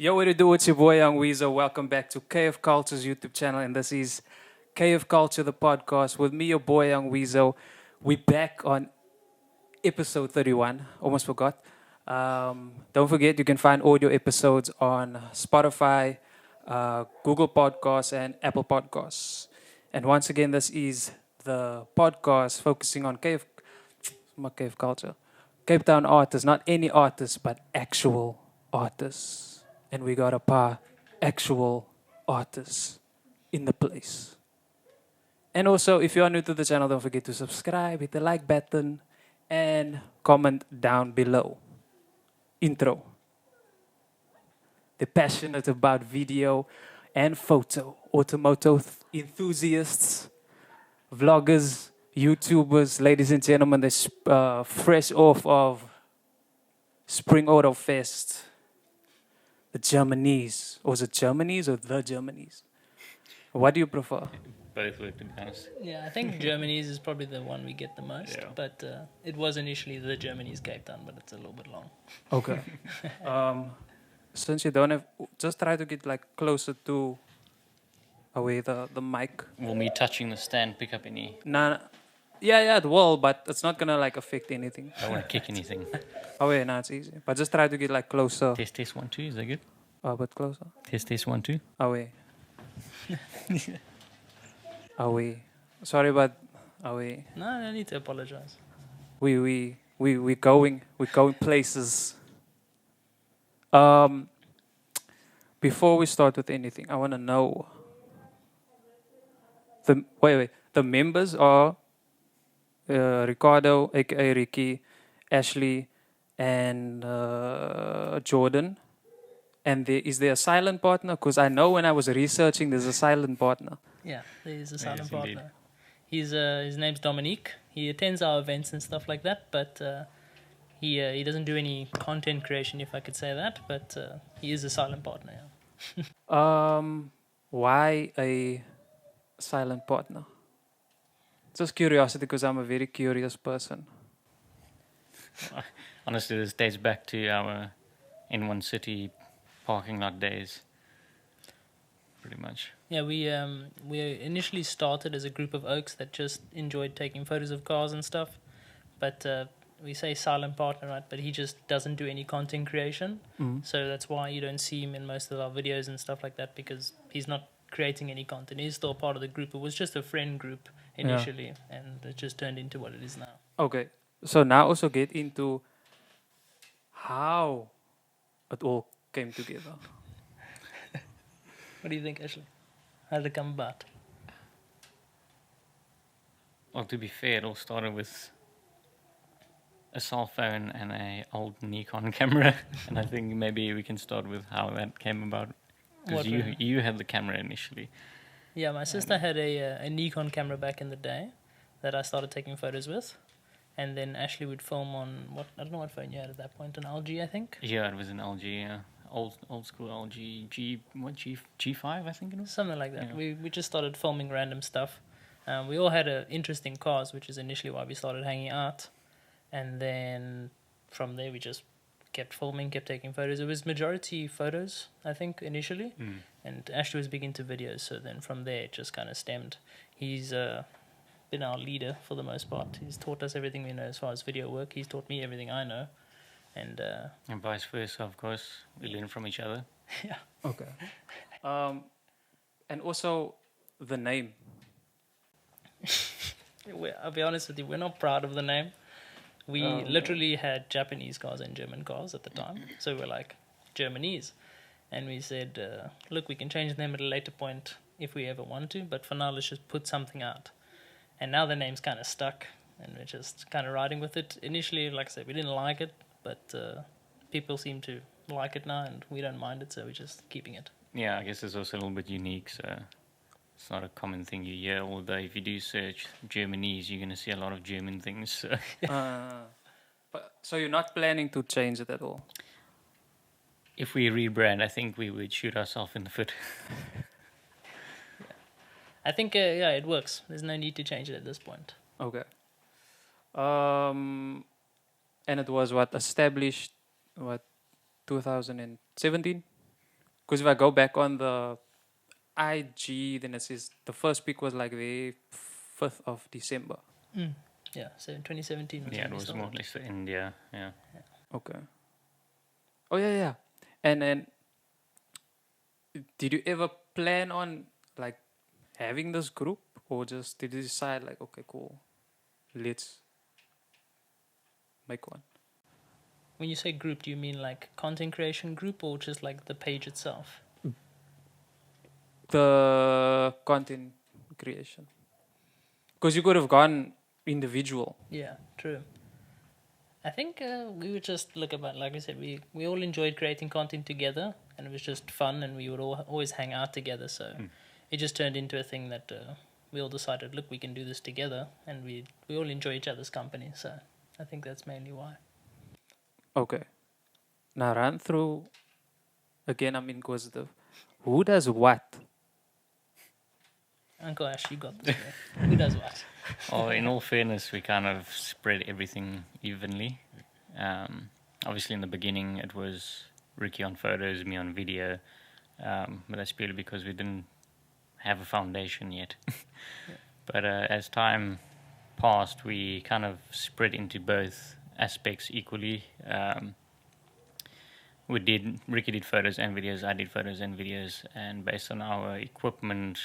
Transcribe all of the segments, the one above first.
Yo, what to do? It's your boy Young Weezo. Welcome back to KFKulture's YouTube channel, and this is KFKulture The Podcast with me, your boy Young Weezo. We back on episode 31. Almost forgot. Don't forget, you can find audio episodes on Spotify, Google Podcasts, and Apple Podcasts. And once again, this is the podcast focusing on KF culture. Cape Town artists, not any artists, but actual artists. And we got a paar actual artists in the place. And also, if you are new to the channel, don't forget to subscribe, hit the like button, and comment down below. Intro. They're passionate about video and photo. Automotive enthusiasts, vloggers, YouTubers, ladies and gentlemen, they're fresh off of Spring Auto Fest. The Germanese. Or is it Germanese or the Germanese? What do you prefer? Both work, to be honest. Yeah, I think Germanese is probably the one we get the most. Yeah. But it was initially the Germanese Cape Town, but it's a little bit long. Okay. Since you don't have, just try to get like closer to away the mic. Will me touching the stand pick up any? Nah, yeah, it will, but it's not gonna like affect anything. I don't want to kick anything. Oh yeah, no, it's easy. But just try to get like closer. Test 1 2. Is that good? A bit closer. Test 1 2. Away. Away. Sorry, but away. No need to apologize. We going places. Before we start with anything, I want to know the members are Ricardo, aka Ricky, Ashley, and Jordan. And is there a silent partner? Because I know when I was researching, there's a silent partner. Yeah, he's a silent Yes, partner. indeed. He's his name's Dominique. He attends our events and stuff like that, but he doesn't do any content creation, if I could say that. But he is a silent partner. Yeah. Why a silent partner? Just curiosity, because I'm a very curious person. Honestly, this dates back to our N1 City parking lot days. Pretty much. Yeah, we initially started as a group of oaks that just enjoyed taking photos of cars and stuff. But we say silent partner, right? But he just doesn't do any content creation. Mm. So that's why you don't see him in most of our videos and stuff like that, because he's not creating any content. He's still part of the group. It was just a friend group initially, and it just turned into what it is now. Okay, so now also get into how it all came together. What do you think, Ashley? How did it come about? Well, to be fair, it all started with a cell phone and a old Nikon camera. And I think maybe we can start with how that came about. Because What really? you had the camera initially. Yeah, my sister had a Nikon camera back in the day that I started taking photos with. And then Ashley would film on, I don't know what phone you had at that point, an LG, I think? Yeah, it was an LG, yeah. Old school LG G5, I think it was. Something like that. Yeah. We just started filming random stuff. We all had interesting cars, which is initially why we started hanging out. And then from there, we just kept filming, kept taking photos. It was majority photos, I think, initially. Mm. And Ashley was big into videos, so then from there, it just kind of stemmed. He's been our leader for the most part. He's taught us everything we know as far as video work. He's taught me everything I know. And vice versa, of course. We learn from each other. yeah. Okay. And also the name. I'll be honest with you, we're not proud of the name. We literally had Japanese cars and German cars at the time. So we're like, Germanese. And we said, look, we can change the name at a later point if we ever want to. But for now, let's just put something out. And now the name's kind of stuck. And we're just kind of riding with it. Initially, like I said, we didn't like it. But people seem to like it now. And we don't mind it. So we're just keeping it. Yeah, I guess it's also a little bit unique. So it's not a common thing you hear. Although if you do search Germanese, you're going to see a lot of German things. So. So you're not planning to change it at all? If we rebrand, I think we would shoot ourselves in the foot. I think, it works. There's no need to change it at this point. Okay. And it was established 2017? Because if I go back on the IG, then it says the first pic was like the 5th of December. Yeah, so in 2017 was Yeah, when it we was started. more or less India. Yeah. Okay. Oh, yeah. And then, did you ever plan on like having this group, or just did you decide like, okay, cool, let's make one? When you say group, do you mean like content creation group or just like the page itself? The content creation, because you could have gone individual. Yeah, true. I think we would just look about, like I said, we all enjoyed creating content together, and it was just fun, and we would always hang out together. So it just turned into a thing that we all decided, look, we can do this together, and we all enjoy each other's company. So I think that's mainly why. Okay. Now run through again. I'm inquisitive. Who does what? Uncle Ash, you got this. Who does what? Oh, in all fairness, we kind of spread everything evenly. Obviously, in the beginning, it was Ricky on photos, me on video, but that's purely because we didn't have a foundation yet. But as time passed, we kind of spread into both aspects equally. Ricky did photos and videos, I did photos and videos, and based on our equipment,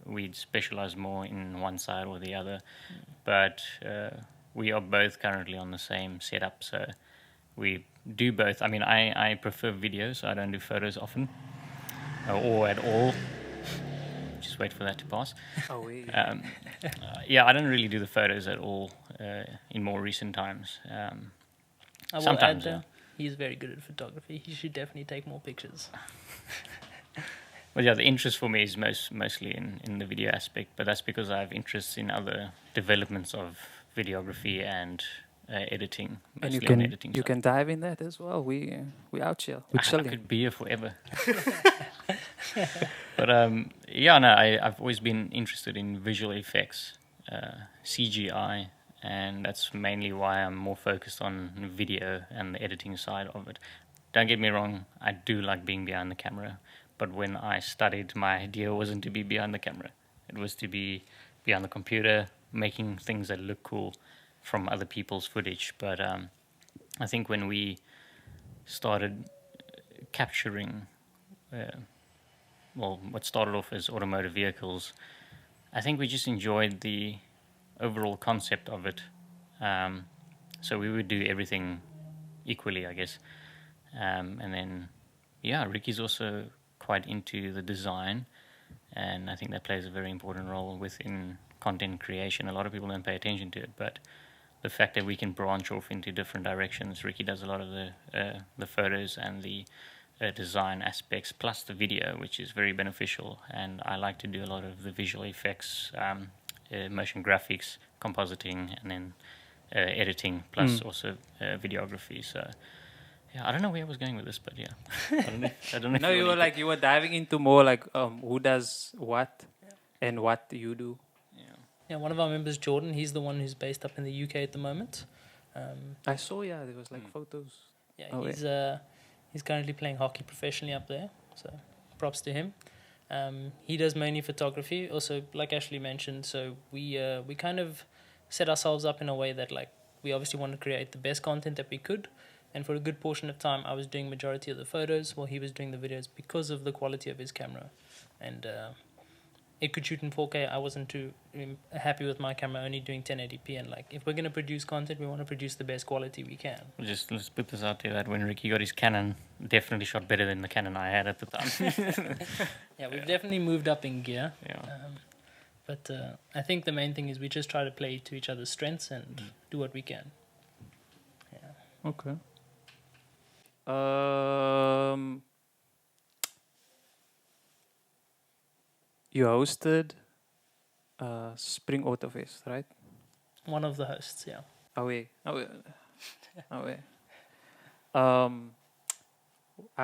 we'd specialize more in one side or the other. But we are both currently on the same setup, so we do both. I mean, I prefer videos, so I don't do photos often or at all. Just wait for that to pass. Oh, yeah. Yeah, I don't really do the photos at all in more recent times. I will Sometimes, add, yeah. he's very good at photography. He should definitely take more pictures. Well, yeah, the interest for me is mostly in the video aspect, but that's because I have interests in other developments of videography and editing. And you Mostly on can editing you side. can dive in that as well. We out here. We're I chilling. could be here forever. But yeah, no, I've always been interested in visual effects, CGI, and that's mainly why I'm more focused on video and the editing side of it. Don't get me wrong, I do like being behind the camera, but when I studied, my idea wasn't to be behind the camera. It was to be behind the computer, making things that look cool from other people's footage. But I think when we started capturing, what started off as automotive vehicles, I think we just enjoyed the overall concept of it. So we would do everything equally, I guess. And then, yeah, Ricky's also quite into the design, and I think that plays a very important role within content creation. A lot of people don't pay attention to it, but the fact that we can branch off into different directions. Ricky does a lot of the photos and the design aspects, plus the video, which is very beneficial. And I like to do a lot of the visual effects, motion graphics, compositing, and then editing, plus also videography. So yeah, I don't know where I was going with this, but yeah, I don't know. No, you were diving into more like who does what and what do you do. Yeah, one of our members, Jordan, he's the one who's based up in the UK at the moment. I saw, yeah, there was like photos. Yeah, Oh, he's currently playing hockey professionally up there, so props to him. He does mainly photography, also like Ashley mentioned. So we kind of set ourselves up in a way that like we obviously want to create the best content that we could, and for a good portion of time, I was doing majority of the photos while he was doing the videos because of the quality of his camera, and it could shoot in 4K. I wasn't too happy with my camera only doing 1080p, and like if we're gonna produce content, we want to produce the best quality we can. Let's put this out there that when Ricky got his Canon, definitely shot better than the Canon I had at the time. Yeah, we've definitely moved up in gear. Yeah. But I think the main thing is we just try to play to each other's strengths and do what we can. Yeah. Okay. You hosted Spring Autofest, right? One of the hosts, yeah. Away. How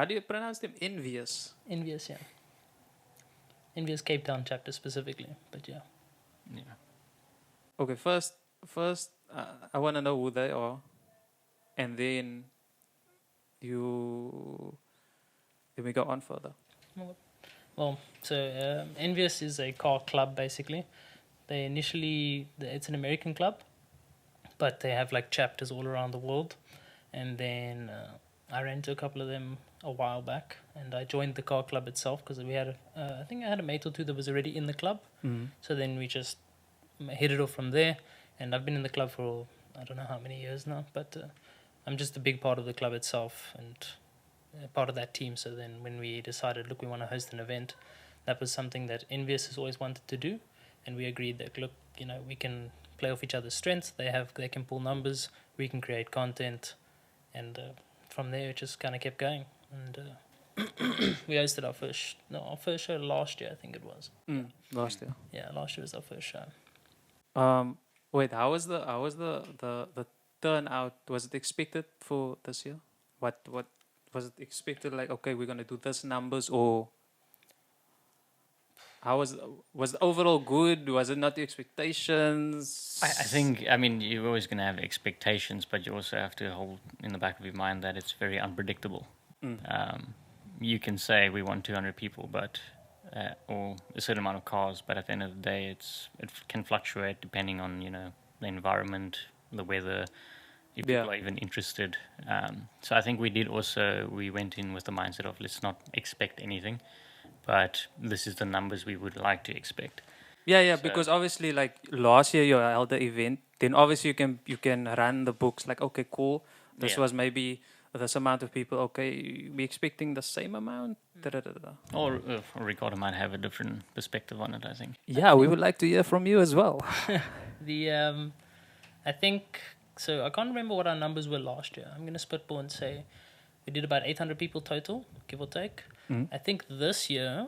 do you pronounce them? Envious. Envious, yeah. Envious Cape Town chapter specifically, but yeah. Yeah. Okay, first, I want to know who they are, and then we go on further. Well, so Envious is a car club basically. It's an American club, but they have like chapters all around the world. And then I ran into a couple of them a while back, and I joined the car club itself because I think I had a mate or two that was already in the club. So then we just headed off from there, and I've been in the club for I don't know how many years now, but I'm just a big part of the club itself and part of that team. So then when we decided, look, we want to host an event, that was something that Envious has always wanted to do, and we agreed that, look, we can play off each other's strengths. They can pull numbers, we can create content, and from there it just kind of kept going. And we hosted our first show last year, I think it was. Last year. Yeah, last year was our first show. Wait, how was the turnout? Was it expected for this year? What was it expected? Like, okay, we're gonna do this numbers, or how was it overall good? Was it not the expectations? I think, I mean, you're always going to have expectations, but you also have to hold in the back of your mind that it's very unpredictable. You can say we want 200 people, but or a certain amount of cars, but at the end of the day, it can fluctuate depending on the environment, the weather, if people are even interested. So I think we went in with the mindset of let's not expect anything, but this is the numbers we would like to expect. Yeah, because obviously, like last year you held the event, then obviously you can run the books like, okay, cool, this was maybe this amount of people, okay, we're expecting the same amount. Or Ricardo might have a different perspective on it, I think. Yeah, we would like to hear from you as well. I think, so I can't remember what our numbers were last year. I'm going to spitball and say we did about 800 people total, give or take. I think this year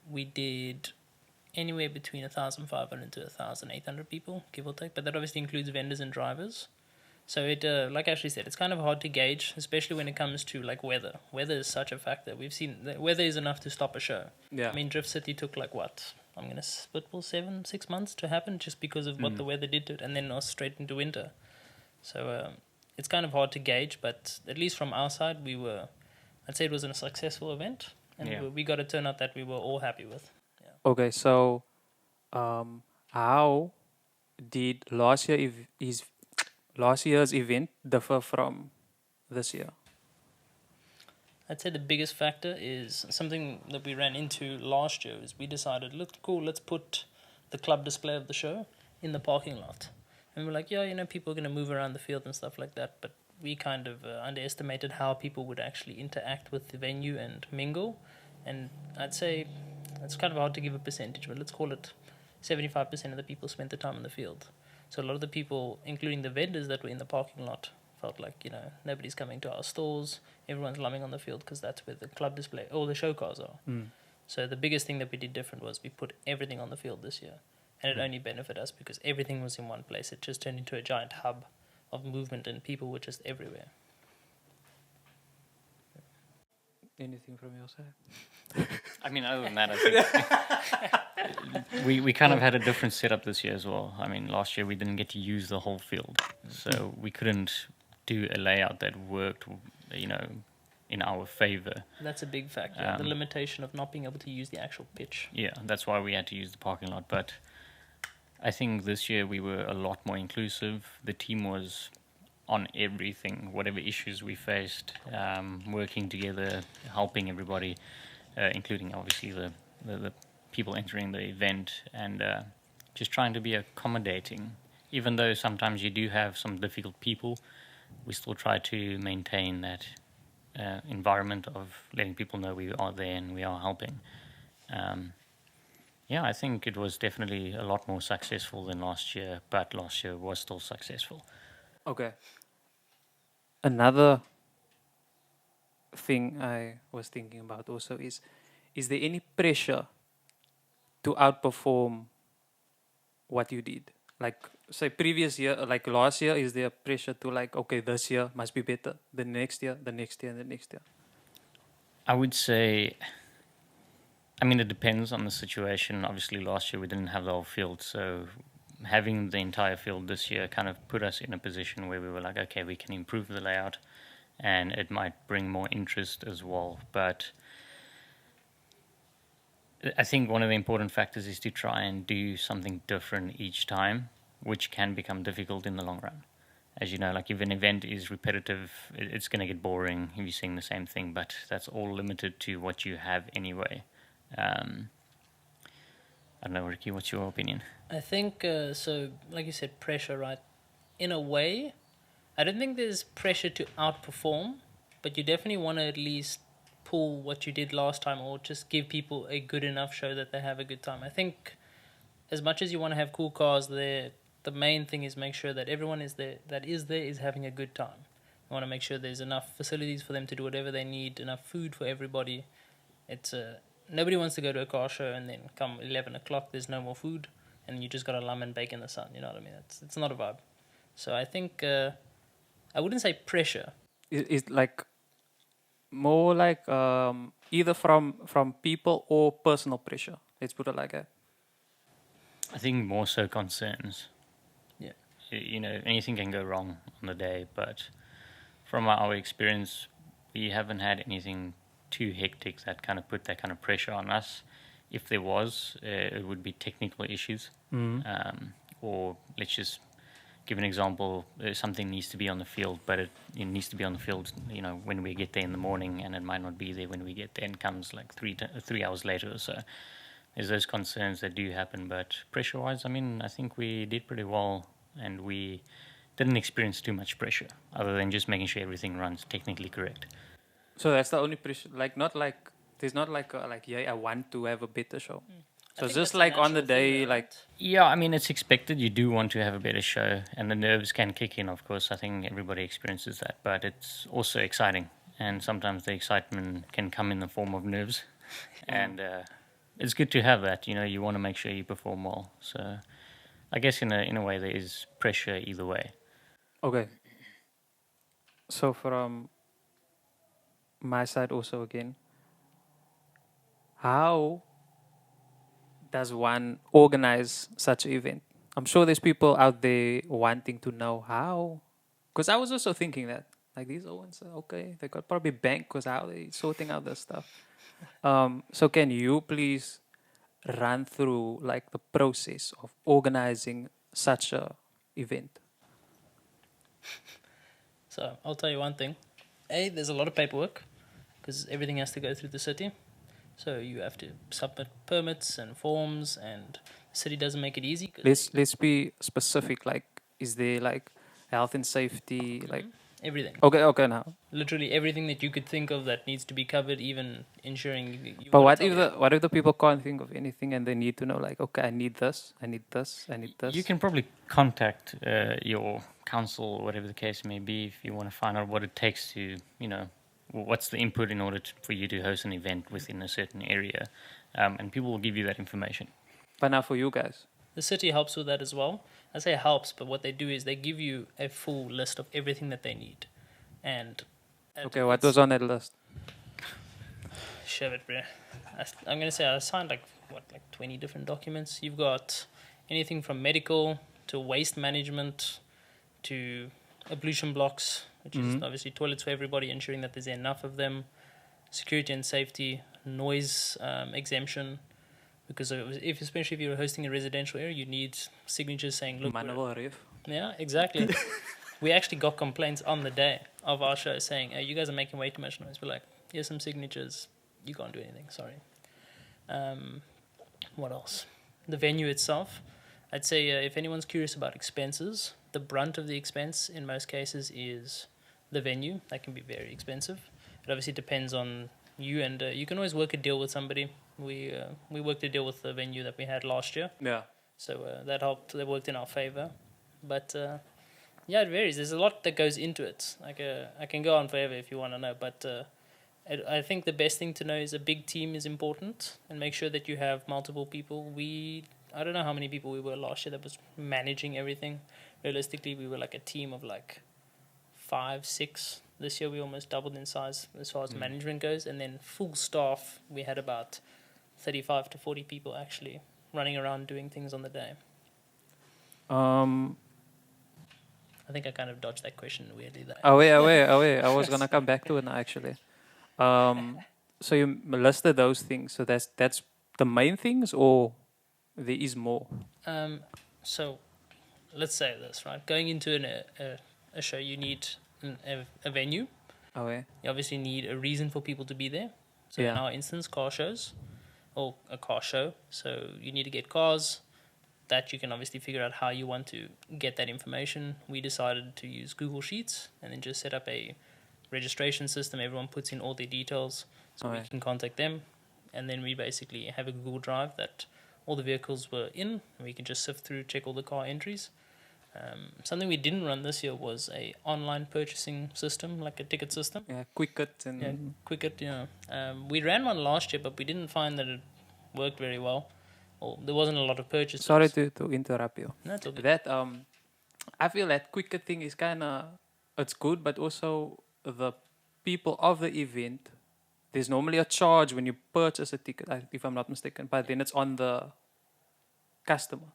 we did anywhere between 1,500 to 1,800 people, give or take. But that obviously includes vendors and drivers. So it, like Ashley said, it's kind of hard to gauge, especially when it comes to like weather. Weather is such a factor. We've seen that weather is enough to stop a show. Yeah. I mean, Drift City took like what? I'm going to spitball 6 months to happen just because of what the weather did to it, and then straight into winter. So it's kind of hard to gauge, but at least from our side, I'd say it was a successful event, and we got a turnout that we were all happy with. Yeah. Okay, so how did last year's event differ from this year? I'd say the biggest factor is something that we ran into last year is we decided, look, cool, let's put the club display of the show in the parking lot. And we're like, people are going to move around the field and stuff like that, but we kind of underestimated how people would actually interact with the venue and mingle. And I'd say it's kind of hard to give a percentage, but let's call it 75% of the people spent the time in the field. So a lot of the people, including the vendors that were in the parking lot, felt like, nobody's coming to our stores. Everyone's lumming on the field because that's where the club display, all the show cars are. So the biggest thing that we did different was we put everything on the field this year. And it only benefited us because everything was in one place. It just turned into a giant hub of movement and people were just everywhere. Anything from your side? I mean, other than that, I think we kind of had a different setup this year as well. I mean, last year we didn't get to use the whole field, so we couldn't do a layout that worked, in our favor. That's a big factor, the limitation of not being able to use the actual pitch. Yeah, that's why we had to use the parking lot. But I think this year we were a lot more inclusive. The team was on everything, whatever issues we faced, working together, helping everybody, including obviously the people entering the event, and just trying to be accommodating. Even though sometimes you do have some difficult people, we still try to maintain that environment of letting people know we are there and we are helping. I think it was definitely a lot more successful than last year, but last year was still successful. Okay. Another thing I was thinking about also is there any pressure to outperform what you did? Like, say, previous year, like last year, is there pressure to like, okay, this year must be better, the next year, the next year, and the next year? I would say, I mean, it depends on the situation. Obviously, last year we didn't have the whole field, so having the entire field this year kind of put us in a position where we were like, okay, we can improve the layout and it might bring more interest as well. But I think one of the important factors is to try and do something different each time, which can become difficult in the long run. As you know, like if an event is repetitive, it's going to get boring if you're saying the same thing, but that's all limited to what you have anyway. I don't know, Ricky, what's your opinion? I think, so, like you said, pressure, right? In a way, I don't think there's pressure to outperform, but you definitely want to at least pull what you did last time or just give people a good enough show that they have a good time. I think as much as you want to have cool cars there, the main thing is make sure that everyone is there is having a good time. You want to make sure there's enough facilities for them to do whatever they need, enough food for everybody. It's nobody wants to go to a car show and then come 11 o'clock, there's no more food, and you just got to lamb and bake in the sun. You know what I mean? It's not a vibe. So I think I wouldn't say pressure. It's like more like either from people or personal pressure. Let's put it like that. I think more so concerns. Yeah. You know, anything can go wrong on the day, but from our experience, we haven't had anything too hectic that kind of put that kind of pressure on us. If there was, it would be technical issues. Or let's just give an example, something needs to be on the field, but it needs to be on the field, you know, when we get there in the morning, and it might not be there when we get there and comes like 3 hours later or so. There's those concerns that do happen, but pressure-wise, I mean, I think we did pretty well, and we didn't experience too much pressure, other than just making sure everything runs technically correct. So that's the only pressure. Like not like there's not like I want to have a better show. So it's just like on the day, like Yeah, I mean, it's expected. You do want to have a better show, and the nerves can kick in, of course. I think everybody experiences that, but it's also exciting, and sometimes the excitement can come in the form of nerves, and it's good to have that. You know, you want to make sure you perform well. So I guess in a way there is pressure either way. okay. So from my side also again, how does one organize such an event? I'm sure there's people out there wanting to know how. Because I was also thinking that, like, these Owens, okay, they got probably bank because how they sorting out this stuff. So can you please run through, like, the process of organizing such a event? So I'll tell you one thing. There's a lot of paperwork because everything has to go through the city. So you have to submit permits and forms, and the city doesn't make it easy. 'Cause Let's be specific. Like, is there like health and safety? Like, everything. okay now. Literally everything that you could think of that needs to be covered, even ensuring you But wanna what if the people can't think of anything and they need to know, like, okay, I need this, I need this, I need this. You can probably contact your council or whatever the case may be if you want to find out what it takes to, you know, what's the input in order for you to host an event within a certain area. And people will give you that information. But now for you guys, The city helps with that as well. I say helps, but what they do is they give you a full list of everything that they need. And okay, what was on that list? shove it, bro. I'm gonna say I signed like 20 different documents. You've got anything from medical to waste management to ablution blocks, which is obviously toilets for everybody, ensuring that there's enough of them, security and safety, noise exemption, because especially if you're hosting a residential area, you need signatures saying, look, yeah, exactly. We actually got complaints on the day of our show saying, hey, you guys are making way too much noise. We're like, here's some signatures. You can't do anything, sorry. What else? The venue itself. I'd say if anyone's curious about expenses, the brunt of the expense in most cases is the venue. That can be very expensive. It obviously depends on you, and you can always work a deal with somebody. We worked a deal with the venue that we had last year. Yeah. So that helped. That worked in our favor. But yeah, it varies. There's a lot that goes into it. Like I can go on forever if you want to know, but I think the best thing to know is a big team is important, and make sure that you have multiple people. I don't know how many people we were last year that was managing everything. Realistically, we were like a team of like 5, 6. This year we almost doubled in size as far as management goes, and then full staff we had about 35 to 40 people actually running around doing things on the day. I think I kind of dodged that question weirdly there. Away. I was gonna come back to it now actually. So you listed those things. So that's the main things, or there is more? So let's say this, right? Going into a show, you need a venue. Okay. You obviously need a reason for people to be there. So Yeah. in our instance, car shows or a car show. So you need to get cars. That you can obviously figure out how you want to get that information. We decided to use Google Sheets and then just set up a registration system. Everyone puts in all their details, so we Alright. can contact them. And then we basically have a Google Drive that all the vehicles were in, and we can just sift through, check all the car entries. Something we didn't run this year was a online purchasing system, like a ticket system. Yeah, Quicket and Yeah, Quicket, we ran one last year, but we didn't find that it worked very well. Or there wasn't a lot of purchases. sorry to interrupt you. No, it's all good. That I feel that Quicket thing is kind of, it's good, but also the people of the event. There's normally a charge when you purchase a ticket, if I'm not mistaken, but then it's on the customer.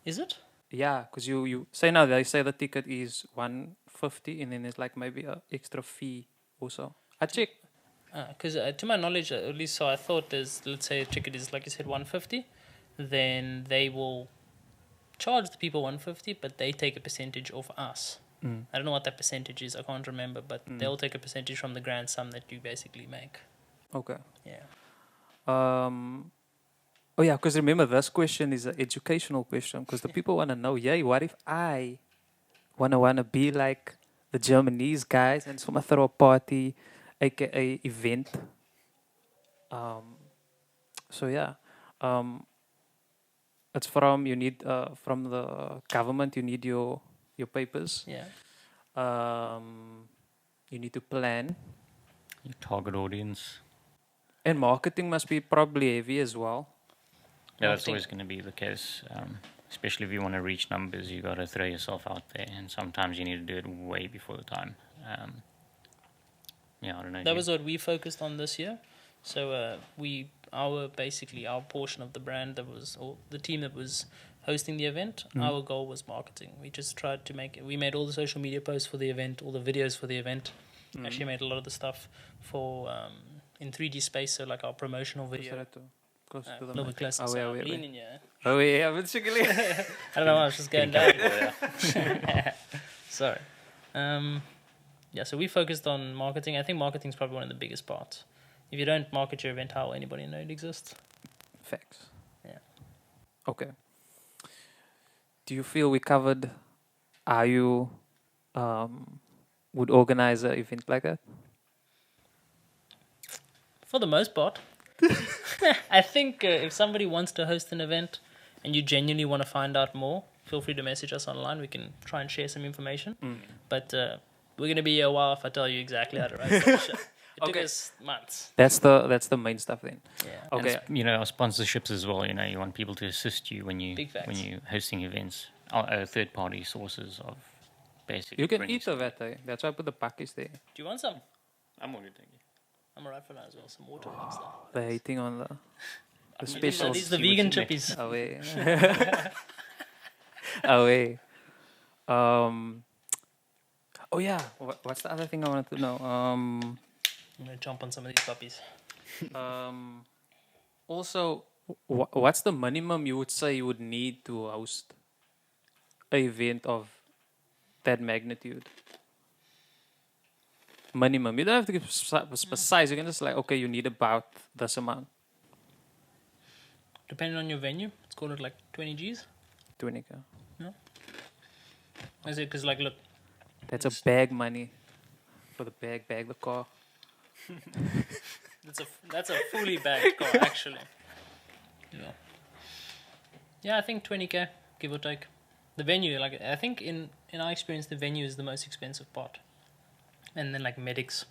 Is it? Yeah, because you say now they say the ticket is 150, and then there's like maybe a extra fee also. I check. Because to my knowledge, at least so I thought there's, let's say a ticket is, like you said, 150, then they will charge the people 150, but they take a percentage off us. I don't know what that percentage is, I can't remember, but they'll take a percentage from the grand sum that you basically make. Okay. Yeah. Oh yeah, because remember this question is an educational question, because the people want to know, yeah, what if I wanna be like the Germanese guys and so throw a party, aka event. So yeah, it's from you need from the government. You need your papers. Yeah. You need to plan, Your target audience. and marketing must be probably heavy as well. Yeah, that's Marketing. always going to be the case. Especially if you want to reach numbers, you got to throw yourself out there, and sometimes you need to do it way before the time. Yeah, I don't know. That was what we focused on this year. So our portion of the brand that was, or the team that was hosting the event, our goal was marketing. We just tried to we made all the social media posts for the event, all the videos for the event. Actually made a lot of the stuff for in 3D space, so like our promotional video. Close to the No, mic. close. Oh, yeah, wait. Leaning, yeah. Oh yeah, basically. I don't know, I was just going down. Sorry. Yeah, so we focused on marketing. I think marketing is probably one of the biggest parts. If you don't market your event, how will anybody know it exists? Facts. Yeah. Okay. Do you feel we covered how you would organize an event like that? For the most part. I think if somebody wants to host an event and you genuinely want to find out more, feel free to message us online. We can try and share some information. But we're going to be here a while if I tell you exactly how to run such a show. It took Okay. us months. That's the main stuff then. Yeah. Okay. And, our sponsorships as well. You want people to assist you when Big facts. you're hosting events. Third-party sources of basically. You can bringing eat of that, eh? That's why I put the pakkies there. Do you want some? I'm all good, thank you. I'm alright for now as well. Some water and stuff. They're hating on the These specials. are the vegan chippies. Away. Away. Oh yeah. What's the other thing I wanted to know? I'm going to jump on some of these puppies. Also, what's the minimum you would say you would need to host an event of that magnitude? Minimum. You don't have to give precise. You can just okay, you need about this amount. Depending on your venue, let's call it like 20 Gs. 20K. I say, because look, That's a bag money for the bag the car. that's a fully bagged car, actually. Yeah, I think 20K, give or take. The venue, I think in our experience, the venue is the most expensive part. And then medics,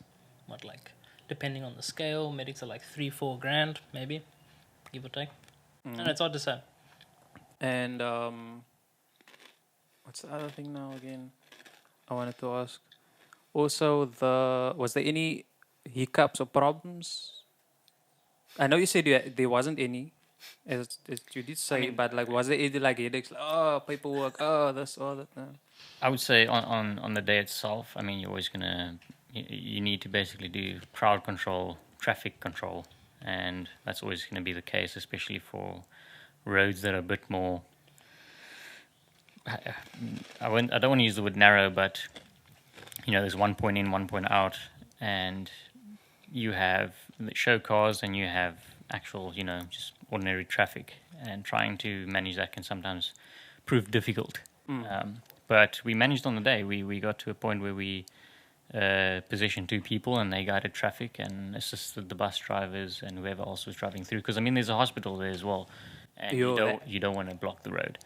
depending on the scale, medics are 3-4 grand, maybe, give or take. And it's hard to say. And what's the other thing now again? I wanted to ask. Also, was there any hiccups or problems? I know you said there wasn't any, as you did say, but was there any headaches? Paperwork, this, all that. No. I would say on the day itself, you're always you need to basically do crowd control, traffic control, and that's always going to be the case, especially for roads that are a bit more. I don't want to use the word narrow, but there's one point in, one point out, and you have the show cars and you have actual, just ordinary traffic, and trying to manage that can sometimes prove difficult. But we managed on the day. We got to a point where we positioned 2 people, and they guided traffic and assisted the bus drivers and whoever else was driving through. Because there's a hospital there as well, and you don't want to block the road.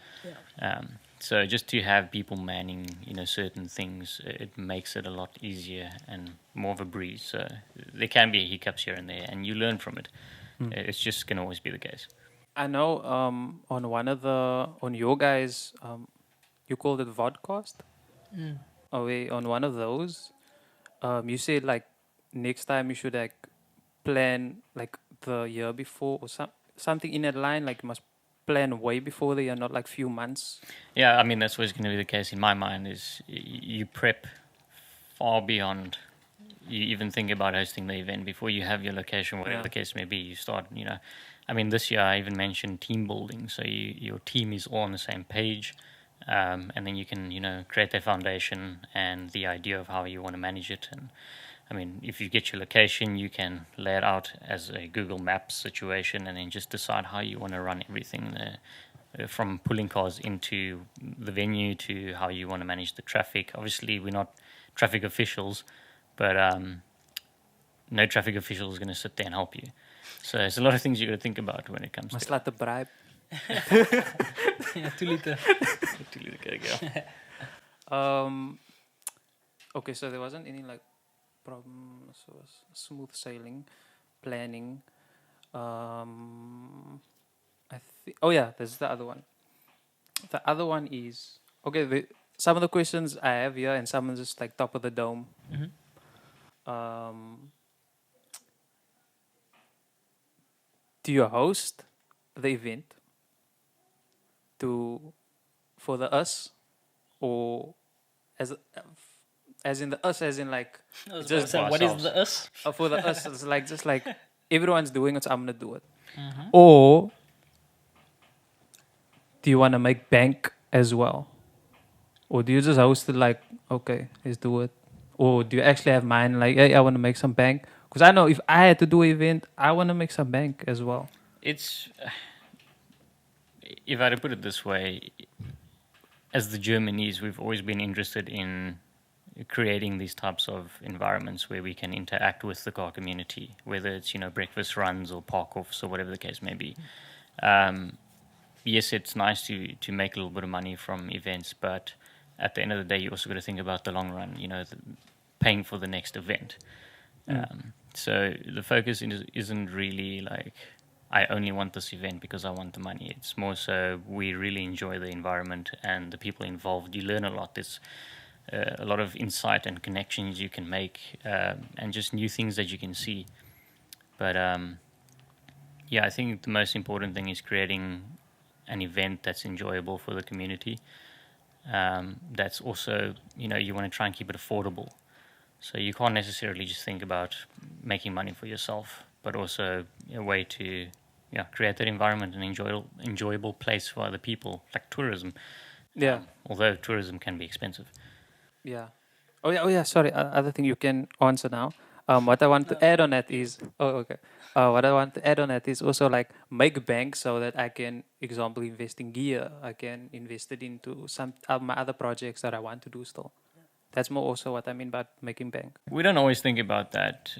Yeah. So just to have people manning, certain things, it makes it a lot easier and more of a breeze. So there can be hiccups here and there, and you learn from it. It's just going to always be the case. I know on your guys, you called it vodcast. On one of those, you said like next time you should like plan like the year before or something in that line. Like you must plan way before the year, not like few months. Yeah, that's always going to be the case in my mind. Is you prep far beyond. You even think about hosting the event before you have your location, whatever the case may be. You start, this year I even mentioned team building. So your team is all on the same page, and then you can, create their foundation and the idea of how you want to manage it. And if you get your location, you can lay it out as a Google Maps situation, and then just decide how you want to run everything there. From pulling cars into the venue to how you want to manage the traffic. Obviously, we're not traffic officials, but no traffic official is going to sit there and help you. So there's a lot of things you got to think about when it comes must to let the bribe. Yeah, 2 liter. 2 liter go. Okay, so there wasn't any like problems. So it was smooth sailing, planning. There's the other one. The other one is okay. Some of the questions I have here, and some are just like top of the dome. Do you host the event for the us, or as in the us, as in like Just what is the us? for the us? It's like just like everyone's doing it, so I'm gonna do it. Or do you want to make bank as well, or do you just host it like okay, let's do it, or do you actually have mind like hey, I want to make some bank? Because I know if I had to do an event, I want to make some bank as well. It's, if I had to put it this way, as the Germanese, we've always been interested in creating these types of environments where we can interact with the car community, whether it's breakfast runs or park-offs or whatever the case may be. Yes, it's nice to make a little bit of money from events, but at the end of the day, you also got to think about the long run, paying for the next event. So the focus isn't really like, I only want this event because I want the money. It's more so we really enjoy the environment and the people involved. You learn a lot. There's a lot of insight and connections you can make, and just new things that you can see. But I think the most important thing is creating an event that's enjoyable for the community. That's also, you want to try and keep it affordable. So you can't necessarily just think about making money for yourself, but also a way to create that environment and enjoyable place for other people, like tourism. Yeah. Although tourism can be expensive. Yeah. Oh yeah. Sorry. Other thing you can answer now. What I want to add on that is what I want to add on that is also like make bank so that I can, example, invest in gear. I can invest it into some of my other projects that I want to do still. That's more also what I mean by making bank. We don't always think about that,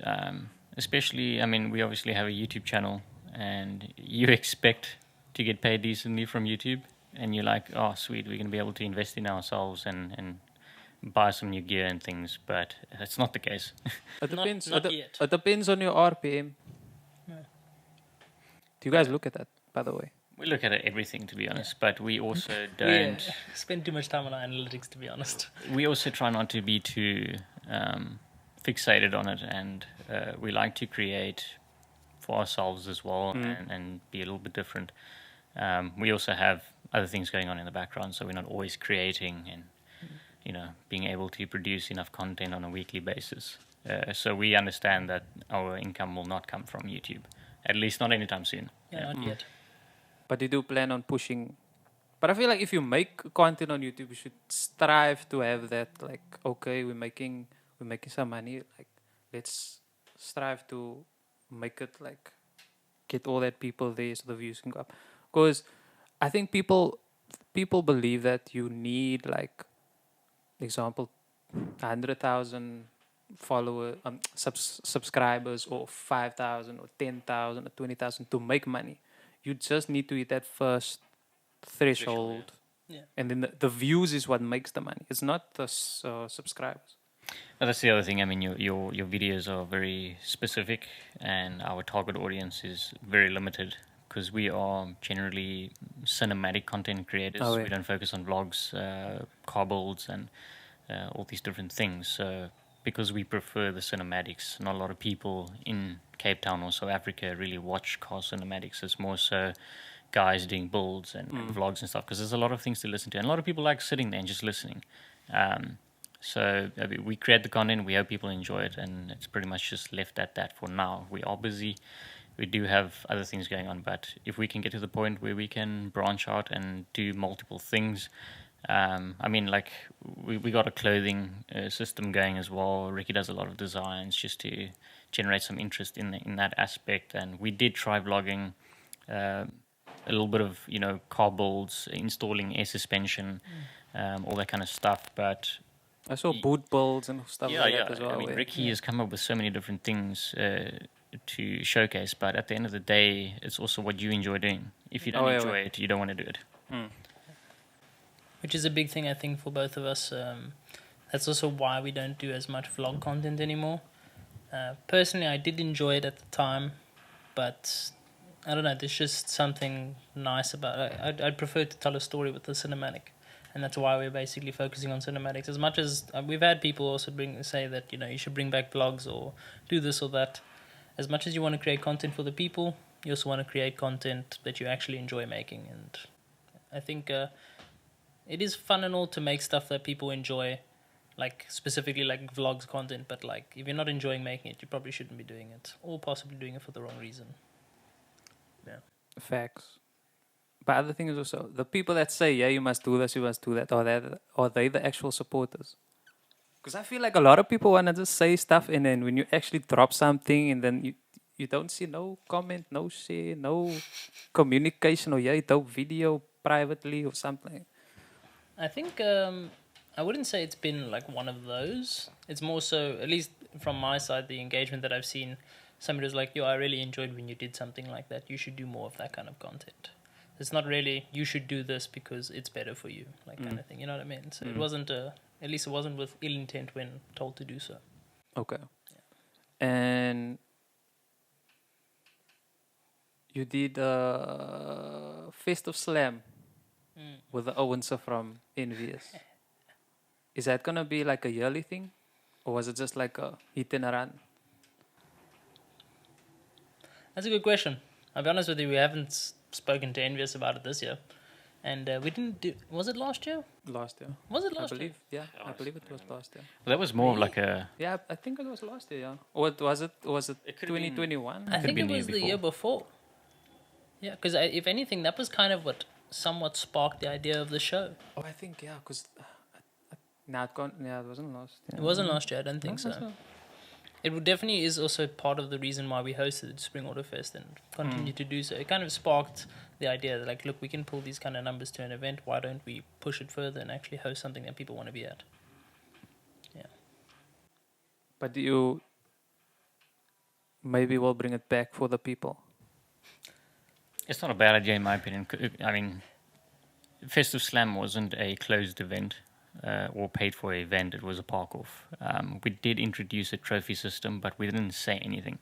especially, we obviously have a YouTube channel, and you expect to get paid decently from YouTube, and you're like, oh, sweet, we're going to be able to invest in ourselves and buy some new gear and things, but that's not the case. It depends. Not yet. It depends on your RPM. Yeah. Do you guys look at that, by the way? We look at everything, to be honest, but we also We don't. spend too much time on our analytics, to be honest. We also try not to be too fixated on it, and we like to create for ourselves as well, and be a little bit different. We also have other things going on in the background, so we're not always creating and being able to produce enough content on a weekly basis. So we understand that our income will not come from YouTube. At least not anytime soon. Yeah, not yet. But you do plan on pushing. But I feel like if you make content on YouTube, you should strive to have that. Like, okay, we're making some money. Like, let's strive to make it like get all that people there so the views can go up. Because I think people believe that you need like example 100,000 follower subscribers or 5,000 or 10,000 or 20,000 to make money. You just need to hit that first threshold, Yeah. and then the views is what makes the money. It's not the subscribers. But that's the other thing. I mean, your videos are very specific, and our target audience is very limited because we are generally cinematic content creators. Oh, yeah. We don't focus on vlogs, car builds, and all these different things. So because we prefer the cinematics, not a lot of people in Cape Town or South Africa really watch car cinematics. It's more so guys doing builds and vlogs and stuff, because there's a lot of things to listen to, and a lot of people like sitting there and just listening. So I mean, we create the content, we hope people enjoy it, and it's pretty much just left at that for now. We are busy, we do have other things going on, but if we can get to the point where we can branch out and do multiple things, I mean, like we got a clothing system going as well. Ricky does a lot of designs just to generate some interest in that aspect, and we did try vlogging. A little bit of car builds, installing air suspension, all that kind of stuff. But I saw boot builds and stuff like that as well. I mean, Ricky has come up with so many different things to showcase. But at the end of the day, it's also what you enjoy doing. If you don't enjoy it, you don't want to do it. Which is a big thing, I think, for both of us. That's also why we don't do as much vlog content anymore. Personally, I did enjoy it at the time, but I don't know, there's just something nice about it. I'd prefer to tell a story with the cinematic, and that's why we're basically focusing on cinematics. As much as we've had people also say that you should bring back vlogs or do this or that. As much as you want to create content for the people, you also want to create content that you actually enjoy making. And I think it is fun and all to make stuff that people enjoy, like specifically like vlogs content. But like if you're not enjoying making it, you probably shouldn't be doing it, or possibly doing it for the wrong reason. Yeah. Facts. But other thing is also the people that say, yeah, you must do this, you must do that, are they the actual supporters? Because I feel like a lot of people want to just say stuff, and then when you actually drop something, and then you don't see no comment, no share, no communication, or you don't video privately or something. I think I wouldn't say it's been like one of those. It's more so, at least from my side, the engagement that I've seen. Somebody was like, yo, I really enjoyed when you did something like that. You should do more of that kind of content. It's not really, you should do this because it's better for you, like kind of thing. You know what I mean? So it wasn't, at least it wasn't with ill intent when told to do so. Okay. Yeah. And you did Festive Slam with the Owenser from Envious. Is that going to be like a yearly thing? Or was it just like a hit and a run? That's a good question. I'll be honest with you, we haven't spoken to Envious about it this year. And we didn't do... Was it last year? Last year. Was it last year? Yeah, I believe it was last year. Well, that was more of like a... Yeah, I think it was last year, yeah. Or was it 2021? I think it was the year before. Yeah, because if anything, that was kind of what somewhat sparked the idea of the show. Oh, I think, yeah, because... it wasn't last year. It wasn't last year, I don't think so. It definitely is also part of the reason why we hosted Spring Auto Fest and continue to do so. It kind of sparked the idea that, like, look, we can pull these kind of numbers to an event. Why don't we push it further and actually host something that people want to be at? Yeah. But you maybe will bring it back for the people. It's not a bad idea in my opinion. I mean, Festive Slam wasn't a closed event. Or paid for event. It was a park off. We did introduce a trophy system, but we didn't say anything.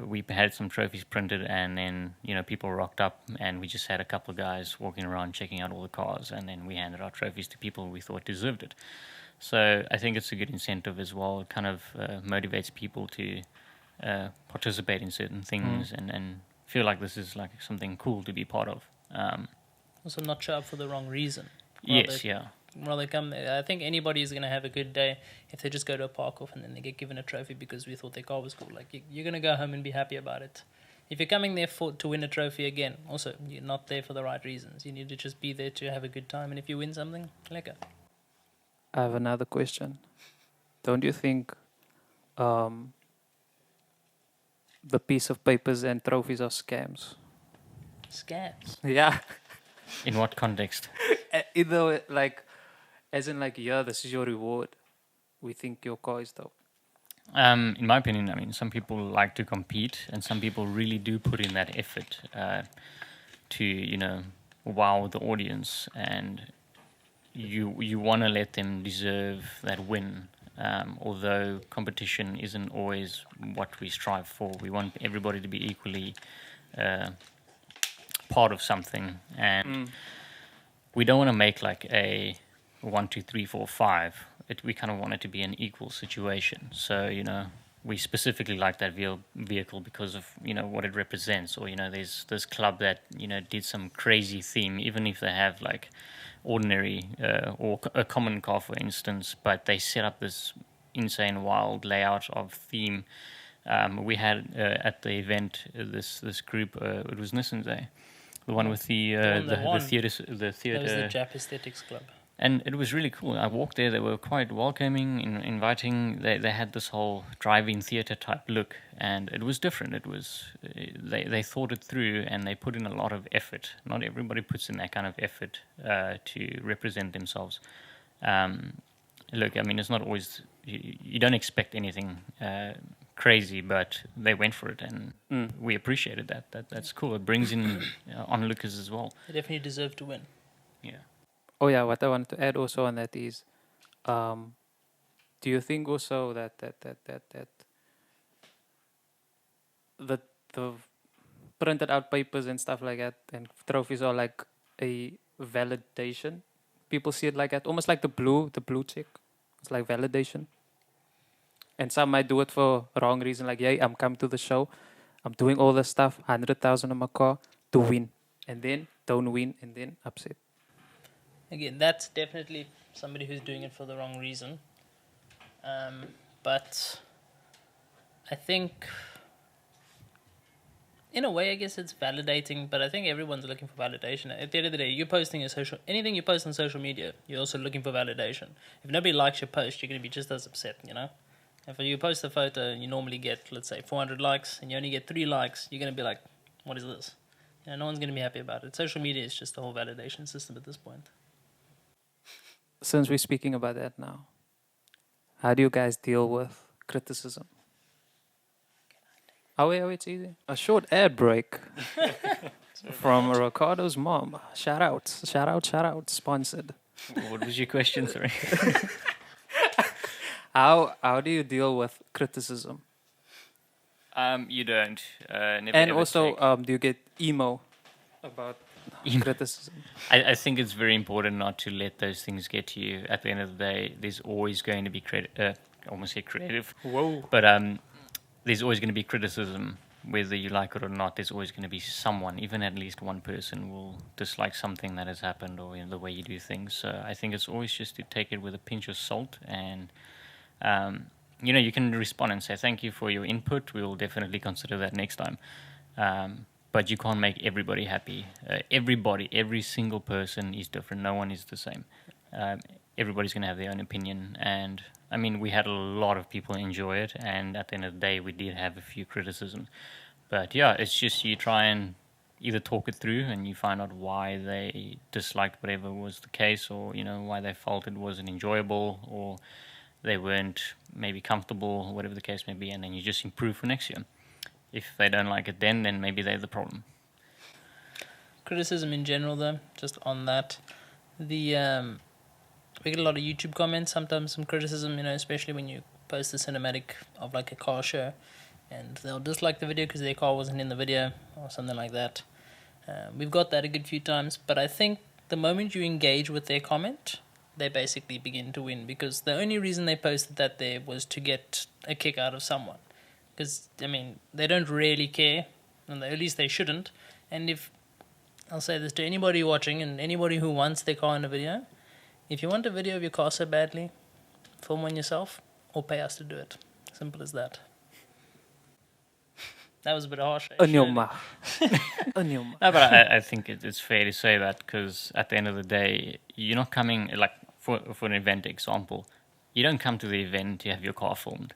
We had some trophies printed, and then people rocked up, and we just had a couple of guys walking around checking out all the cars, and then we handed our trophies to people we thought deserved it. So I think it's a good incentive as well. It kind of motivates people to participate in certain things and feel like this is like something cool to be part of. Also, not show up for the wrong reason. Yes, yeah. Rather come, I think anybody is going to have a good day if they just go to a park off and then they get given a trophy because we thought their car was cool. Like, you're going to go home and be happy about it. If you're coming there to win a trophy again, also, you're not there for the right reasons. You need to just be there to have a good time. And if you win something, lekker. I have another question. Don't you think the piece of papers and trophies are scams? Scams. Yeah. In what context? Either like, as in like, yeah, this is your reward. We think your car is dope. In my opinion, I mean, some people like to compete, and some people really do put in that effort to, wow the audience, and you want to let them deserve that win. Although competition isn't always what we strive for, we want everybody to be equally part of something, and we don't want to make like a 1, 2, 3, 4, 5. We kind of want it to be an equal situation. So, we specifically like that vehicle because of, what it represents. Or, there's this club that, did some crazy theme, even if they have like ordinary or a common car, for instance, but they set up this insane, wild layout of theme. We had at the event this group, it was Nissan Day. The one with the theater. That was the Jap Aesthetics Club. And it was really cool. I walked there. They were quite welcoming, inviting. They had this whole drive-in theater type look, and it was different. It was they thought it through, and they put in a lot of effort. Not everybody puts in that kind of effort to represent themselves. Look, I mean, it's not always you don't expect anything crazy, but they went for it, and we appreciated that. That's cool. It brings in onlookers as well. They definitely deserve to win. Yeah. Oh yeah, what I wanted to add also on that is, do you think also that the printed out papers and stuff like that and trophies are like a validation? People see it like that, almost like the blue check. It's like validation. And some might do it for wrong reason, like, yeah, I'm coming to the show, I'm doing all this stuff, 100,000 on my car to win, and then don't win, and then upset. Again, that's definitely somebody who's doing it for the wrong reason. But I think, in a way, I guess it's validating, but I think everyone's looking for validation. At the end of the day, you're posting anything you post on social media, you're also looking for validation. If nobody likes your post, you're going to be just as upset, If you post a photo and you normally get, let's say, 400 likes, and you only get 3 likes, you're going to be like, what is this? No one's going to be happy about it. Social media is just the whole validation system at this point. Since we're speaking about that now, how do you guys deal with criticism? Oh, it's easy. A short ad break from Ricardo's mom. Shout out, sponsored. What was your question, sorry? How do you deal with criticism? You don't. Never And ever also, take- do you get emo about criticism? I think it's very important not to let those things get to you. At the end of the day, there's always going to be I almost say creative. Whoa. But there's always going to be criticism, whether you like it or not. There's always going to be someone, even at least one person, will dislike something that has happened or the way you do things. So I think it's always just to take it with a pinch of salt, and you can respond and say thank you for your input. We will definitely consider that next time. But you can't make everybody happy. Every single person is different. No one is the same. Everybody's going to have their own opinion. And, I mean, we had a lot of people enjoy it. And at the end of the day, we did have a few criticisms. But, yeah, it's just you try and either talk it through and you find out why they disliked whatever was the case, or, why they felt it wasn't enjoyable, or they weren't maybe comfortable, or whatever the case may be. And then you just improve for next year. If they don't like it then maybe they're the problem. Criticism in general, though, just on that, we get a lot of YouTube comments, sometimes some criticism, especially when you post a cinematic of like a car show, and they'll dislike the video because their car wasn't in the video or something like that. We've got that a good few times, but I think the moment you engage with their comment, they basically begin to win, because the only reason they posted that there was to get a kick out of someone. Because, they don't really care, and at least they shouldn't. And if, I'll say this to anybody watching and anybody who wants their car in a video, if you want a video of your car so badly, film one yourself or pay us to do it. Simple as that. That was a bit harsh. On your surely. mouth. On your mouth. No, but I think it's fair to say that because at the end of the day, you're not coming, like for an event example, you don't come to the event to have your car filmed.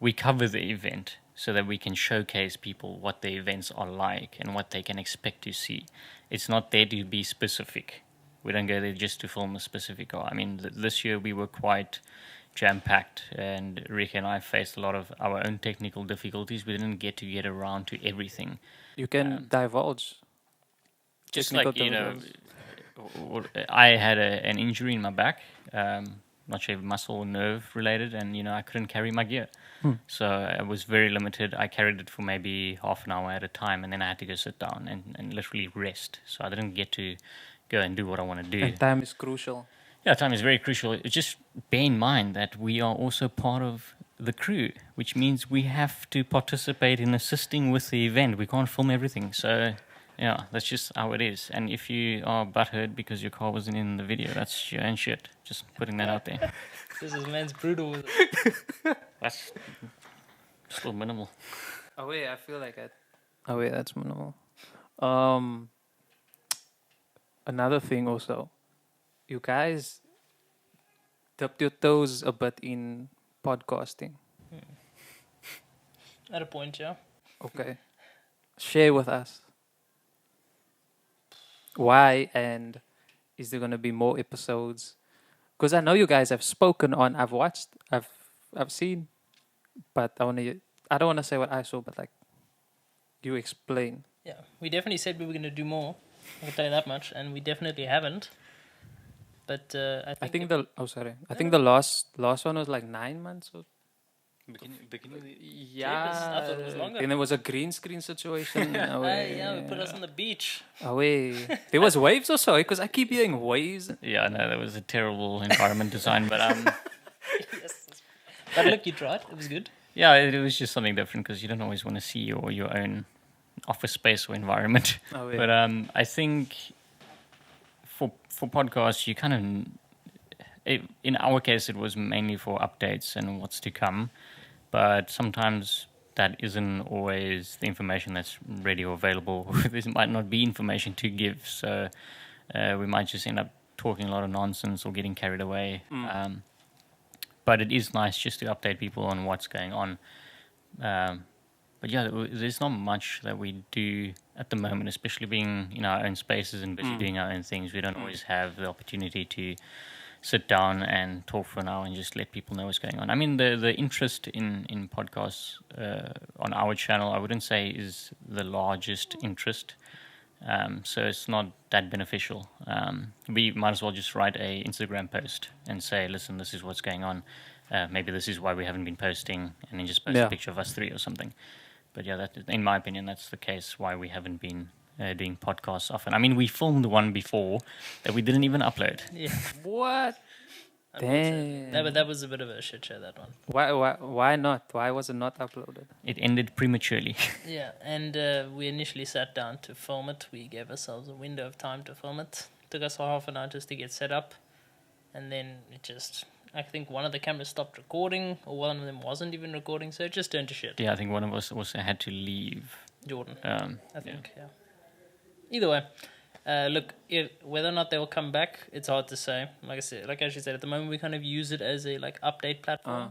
We cover the event so that we can showcase people what the events are like and what they can expect to see. It's not there to be specific. We don't go there just to film a specific car. I mean, this year we were quite jam-packed, and Rick and I faced a lot of our own technical difficulties. We didn't get around to everything. You can divulge. Just Technical like, you know, difficulties. I had an injury in my back, not sure if muscle or nerve related, and, you know, I couldn't carry my gear. So I was very limited. I carried it for maybe half an hour at a time, and then I had to go sit down and literally rest. So I didn't get to go and do what I want to do. And time is crucial. Yeah, time is very crucial. Just bear in mind that we are also part of the crew, which means we have to participate in assisting with the event. We can't film everything. So, yeah, that's just how it is. And if you are butthurt because your car wasn't in the video, that's your own shit. Just putting that out there. This is man's brutal with it. That's still minimal. Oh wait, I feel like that's minimal. Another thing also, you guys dipped your toes a bit in podcasting. At a point, yeah. Okay, share with us why, and is there gonna be more episodes? Because I know you guys have spoken on. I've watched. I've seen, but I don't wanna say what I saw, but like, you explain. Yeah, we definitely said we were going to do more. I can tell you that much, and we definitely haven't. But I think the last one was like 9 months. Or, yeah, I thought it was longer. And there was a green screen situation. yeah, we put us on the beach. Away. There was waves or so, because I keep hearing waves. Yeah, no, that was a terrible environment design, but Yes. But look, you tried. It was good. yeah, it was just something different because you don't always want to see your own office space or environment. Oh, yeah. But I think for podcasts, you kind of, in our case, it was mainly for updates and what's to come. But sometimes that isn't always the information that's ready or available. There might not be information to give, so we might just end up talking a lot of nonsense or getting carried away. But it is nice just to update people on what's going on. But yeah, there's not much that we do at the moment, especially being in our own spaces and busy doing our own things. We don't always have the opportunity to sit down and talk for an hour and just let people know what's going on. I mean, the interest in podcasts on our channel, I wouldn't say is the largest interest. So it's not that beneficial. We might as well just write a Instagram post and say, listen, this is what's going on. Maybe this is why we haven't been posting, and then just post a picture of us three or something. But yeah, that, in my opinion, that's the case why we haven't been doing podcasts often. I mean, we filmed one before that we didn't even upload. Yeah. What? Damn. That was a bit of a shit show, that one. Why not? Why was it not uploaded? It ended prematurely. Yeah, and we initially sat down to film it. We gave ourselves a window of time to film it. Took us half an hour just to get set up. And then I think one of the cameras stopped recording, or one of them wasn't even recording, so it just turned to shit. Yeah, I think one of us also had to leave. Jordan, I think, yeah. Either way, look, whether or not they will come back, it's hard to say. Like I said, at the moment we kind of use it as a update platform.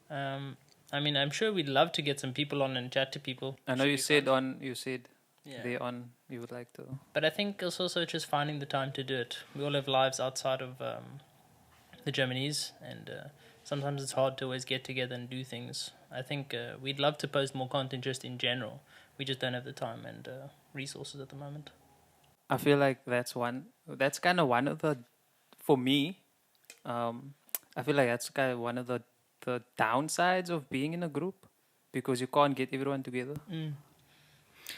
I mean, I'm sure we'd love to get some people on and chat to people. I know you said Yeah. you would like to. But I think it's also just finding the time to do it. We all have lives outside of the Germanese, and sometimes it's hard to always get together and do things. I think we'd love to post more content just in general. We just don't have the time and resources at the moment. I feel like that's kind of one of the, for me, I feel like that's kind of one of the downsides of being in a group, because you can't get everyone together.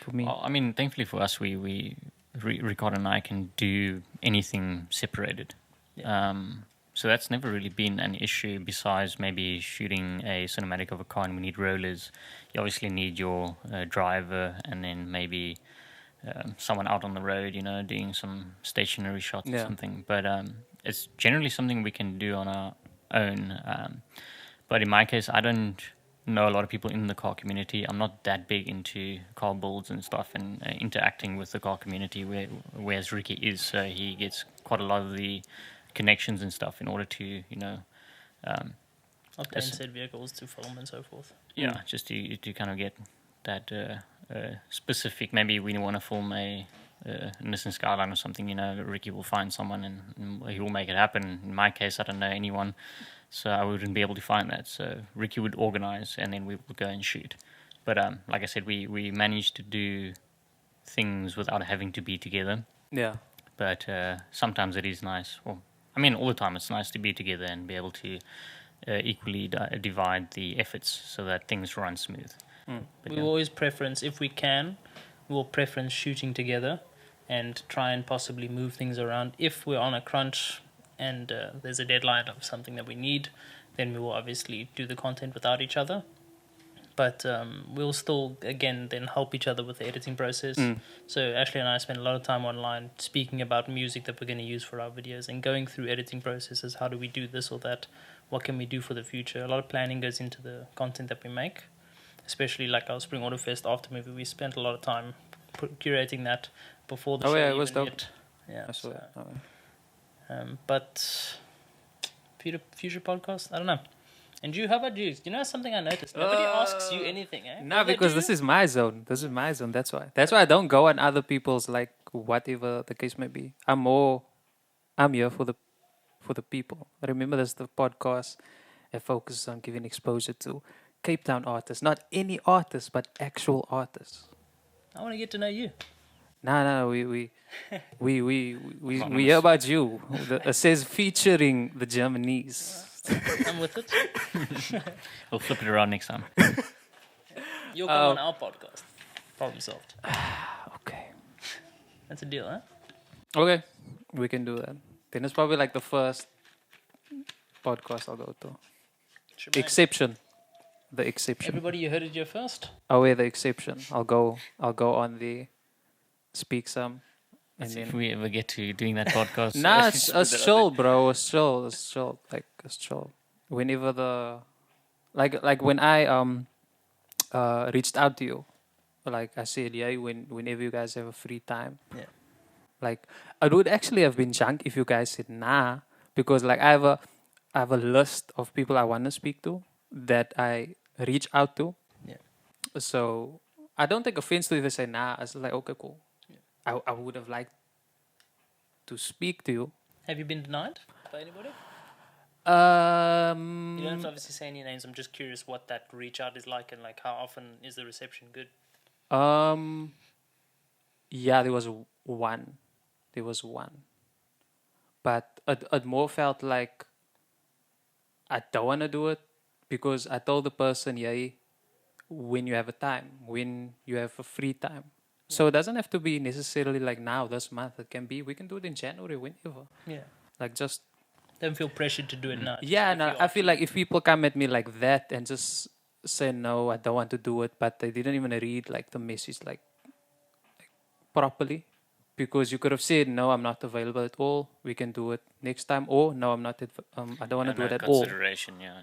For me. Well, I mean, thankfully for us, Ricardo and I can do anything separated. Yeah. So that's never really been an issue, besides maybe shooting a cinematic of a car and we need rollers. You obviously need your driver, and then maybe someone out on the road, doing some stationary shots or something. But it's generally something we can do on our own. But in my case, I don't know a lot of people in the car community. I'm not that big into car builds and stuff and interacting with the car community, whereas Ricky is. So he gets quite a lot of the connections and stuff in order to, Obtain said vehicles to film and so forth. yeah, just to kind of get that specific. Maybe we want to film a Nissan Skyline or something. Ricky will find someone and he will make it happen. In my case, I don't know anyone, so I wouldn't be able to find that. So Ricky would organize, and then we would go and shoot. But like I said, we managed to do things without having to be together. Yeah. But sometimes it is nice. Well, I mean, all the time it's nice to be together and be able to equally divide the efforts so that things run smooth. But We always preference, if we can, we'll preference shooting together and try and possibly move things around. If we're on a crunch and there's a deadline of something that we need, then we will obviously do the content without each other. But we'll still, again, then help each other with the editing process. So Ashley and I spend a lot of time online speaking about music that we're going to use for our videos and going through editing processes. How do we do this or that? What can we do for the future? A lot of planning goes into the content that we make, especially like our Spring Auto Fest after movie. We spent a lot of time curating that before the show. Yeah, it even was dope. hit. Yeah, I saw it. but future podcast, I don't know. And you, how about you? You know something I noticed? Nobody asks you anything, eh? No, because this is my zone. This is my zone. That's why. That's why I don't go on other people's, like, whatever the case may be. I'm here for the people. Remember, this is the podcast that focuses on giving exposure to Cape Town artists, not any artists, but actual artists. I want to get to know you. No, we hear about you. It says featuring the Germanese. I'm with it. we'll flip it around next time. You'll come on our podcast. Problem solved. Okay. That's a deal, huh? Okay, we can do that. Then it's probably like the first podcast I'll go to. Exception. The exception. Everybody, you heard it here first. Oh, yeah, the exception. I'll go on the speak some. And If then we ever get to doing that podcast. nah, it's chill, bro. It's chill. Like, it's chill. Whenever like when I reached out to you, like I said, yeah, whenever you guys have a free time. Yeah. Like, I would actually have been junk if you guys said nah, because like I have a list of people I want to speak to that I reach out to. Yeah. So I don't take offense to if they say nah. I was like, okay, cool. Yeah. I would have liked to speak to you. Have you been denied by anybody? You don't have to obviously say any names. I'm just curious what that reach out is like and like how often is the reception good? Yeah, there was one. But it more felt like I don't want to do it because I told the person, yeah, when you have a time, when you have a free time. Yeah. So it doesn't have to be necessarily like now, this month. It can be, we can do it in January, whenever. Yeah. Like just... Don't feel pressured to do it now. Yeah, no, I feel like if people come at me like that and just say, no, I don't want to do it, but they didn't even read like the message like properly. Because you could have said, no, I'm not available at all. We can do it next time. Or, no, I'm not. I don't want to do it at all. Consideration, yeah.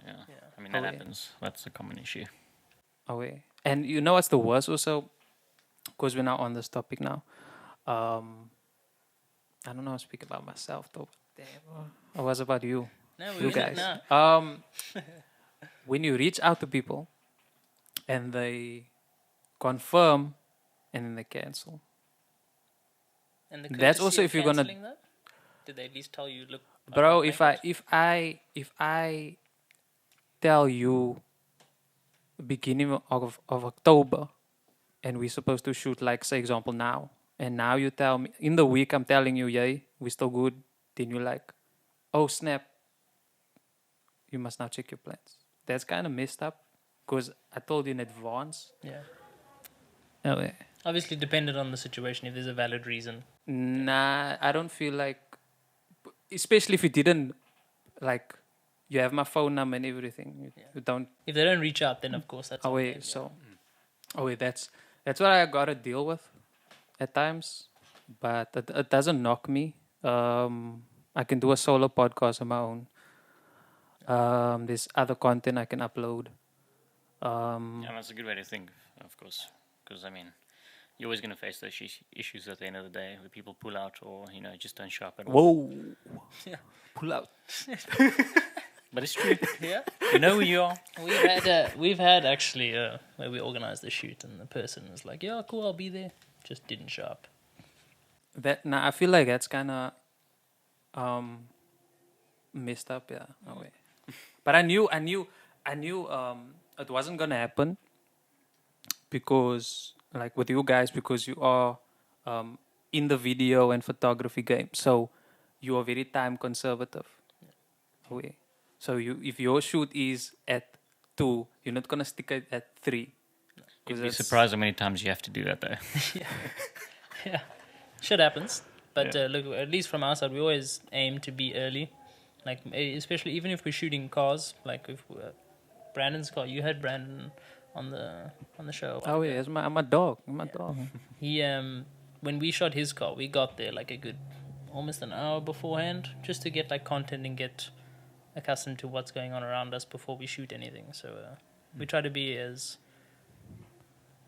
I mean, that happens. That's a common issue. Oh, yeah. And you know what's the worst also? Because we're now on this topic now. I don't know how to speak about myself, though. Damn. Or was about you? No, you guys. When you reach out to people and they confirm and then they cancel. And the that's also if you're gonna. That? Did they at least tell you, look? Bro, if I tell you beginning of October, and we're supposed to shoot like say example now, and now you tell me in the week I'm telling you, yay, we're still good. Then you're like, oh snap, you must now check your plans. That's kind of messed up because I told you in advance. Yeah. Oh yeah. Obviously, dependent on the situation. If there's a valid reason. Nah, I don't feel like, especially if you didn't, like, you have my phone number and everything. You don't. If they don't reach out, then of course that's. Oh wait, so. Oh wait, that's what I gotta deal with, at times, but it doesn't knock me. I can do a solo podcast on my own. There's other content I can upload. Yeah, that's a good way to think, of course. Because, I mean, you're always going to face those issues at the end of the day where people pull out or, just don't show up at all. Whoa. Yeah. Pull out. But it's true. Yeah. You know who you are. We've had actually where we organized the shoot and the person was like, yeah, cool, I'll be there. Just didn't show up. I feel like that's kind of messed up, yeah, in a way. But I knew it wasn't gonna happen because, like, with you guys, because you are in the video and photography game, so you are very time conservative. Way. So if your shoot is at 2, you're not gonna stick it at 3. You'd be surprised how many times you have to do that, though. Yeah. Shit happens. But Yeah. look, at least from our side, we always aim to be early. Like, especially even if we're shooting cars, like if Brandon's car, you had Brandon on the show. Oh yeah, it's my dog. My dog. He when we shot his car, we got there like a good almost an hour beforehand, just to get like content and get accustomed to what's going on around us before we shoot anything. So we try to be as,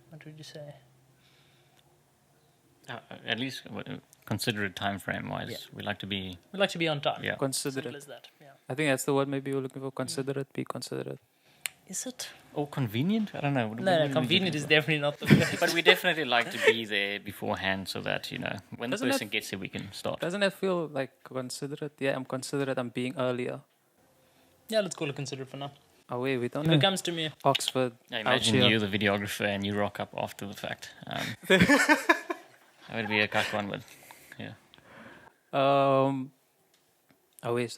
what would you say? At least considerate time frame wise. Yeah. We like to be. We like to be on time. Yeah. Simple Considerate. as that. Yeah. I think that's the word maybe you're looking for. Considerate. Be considerate. Is it? Or convenient? I don't know. What No, would you convenient think is of? definitely not the word. But we definitely like to be there beforehand so that, when Doesn't the person that- gets there, we can start. Doesn't that feel like considerate? Yeah, I'm considerate. I'm being earlier. Yeah, let's call it considerate for now. Oh wait, we don't If it know. comes to me, Oxford. Yeah, out imagine here. you, the videographer, and you rock up after the fact. That would be a cut one, but yeah. Oh wait,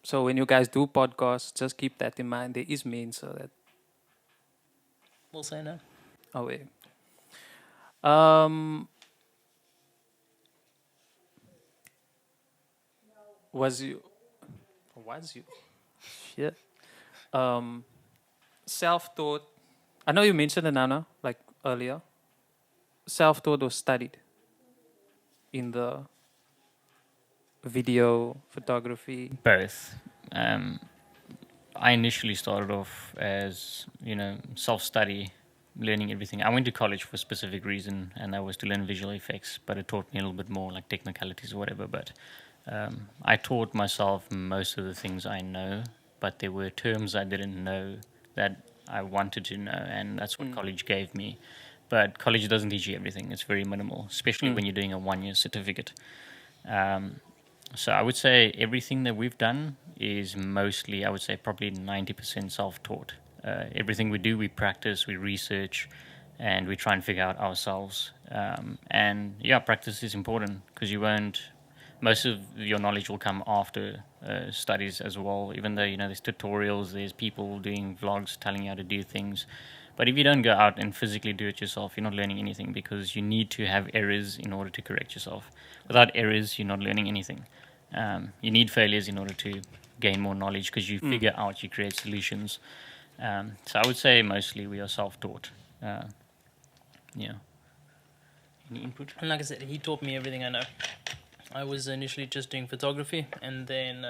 so when you guys do podcasts, just keep that in mind. There is mean, so that. we'll say no. Oh wait. Was you? Shit. Self-taught. I know you mentioned it, Nana, like earlier. Self-taught or studied in the video photography. Both. I initially started off as, self-study, learning everything. I went to college for a specific reason, and that was to learn visual effects, but it taught me a little bit more, like technicalities or whatever. But I taught myself most of the things I know, but there were terms I didn't know that I wanted to know, and that's what college gave me. But college doesn't teach you everything. It's very minimal, especially when you're doing a 1-year certificate. So I would say everything that we've done is mostly, I would say probably 90% self-taught. Everything we do, we practice, we research, and we try and figure out ourselves. And yeah, practice is important because most of your knowledge will come after studies as well, even though, there's tutorials, there's people doing vlogs telling you how to do things. But if you don't go out and physically do it yourself, you're not learning anything because you need to have errors in order to correct yourself. Without errors, you're not learning anything. You need failures in order to gain more knowledge because you figure out, you create solutions. So I would say mostly we are self-taught. Yeah. Any input? And like I said, he taught me everything I know. I was initially just doing photography, and then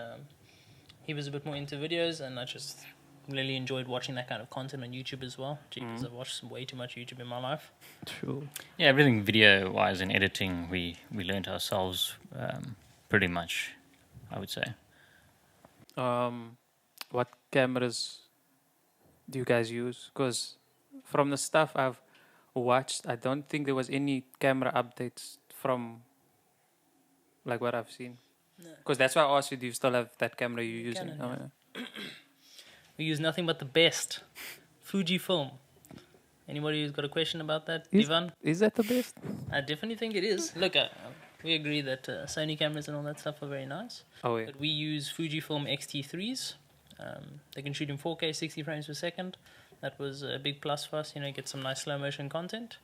he was a bit more into videos, and I just really enjoyed watching that kind of content on YouTube as well. Because I've watched way too much YouTube in my life. True. Yeah, everything video-wise and editing, we learned ourselves pretty much, I would say. What cameras do you guys use? Because from the stuff I've watched, I don't think there was any camera updates from like what I've seen. Because that's why I asked you, do you still have that camera you're using? Canon, Oh, yeah. We use nothing but the best. Fujifilm. Anybody who's got a question about that? Is- Divan? Is that the best? I definitely think it is. Look, we agree that Sony cameras and all that stuff are very nice. Oh, yeah. But we use Fujifilm X-T3s. They can shoot in 4K, 60 frames per second. That was a big plus for us, get some nice slow motion content.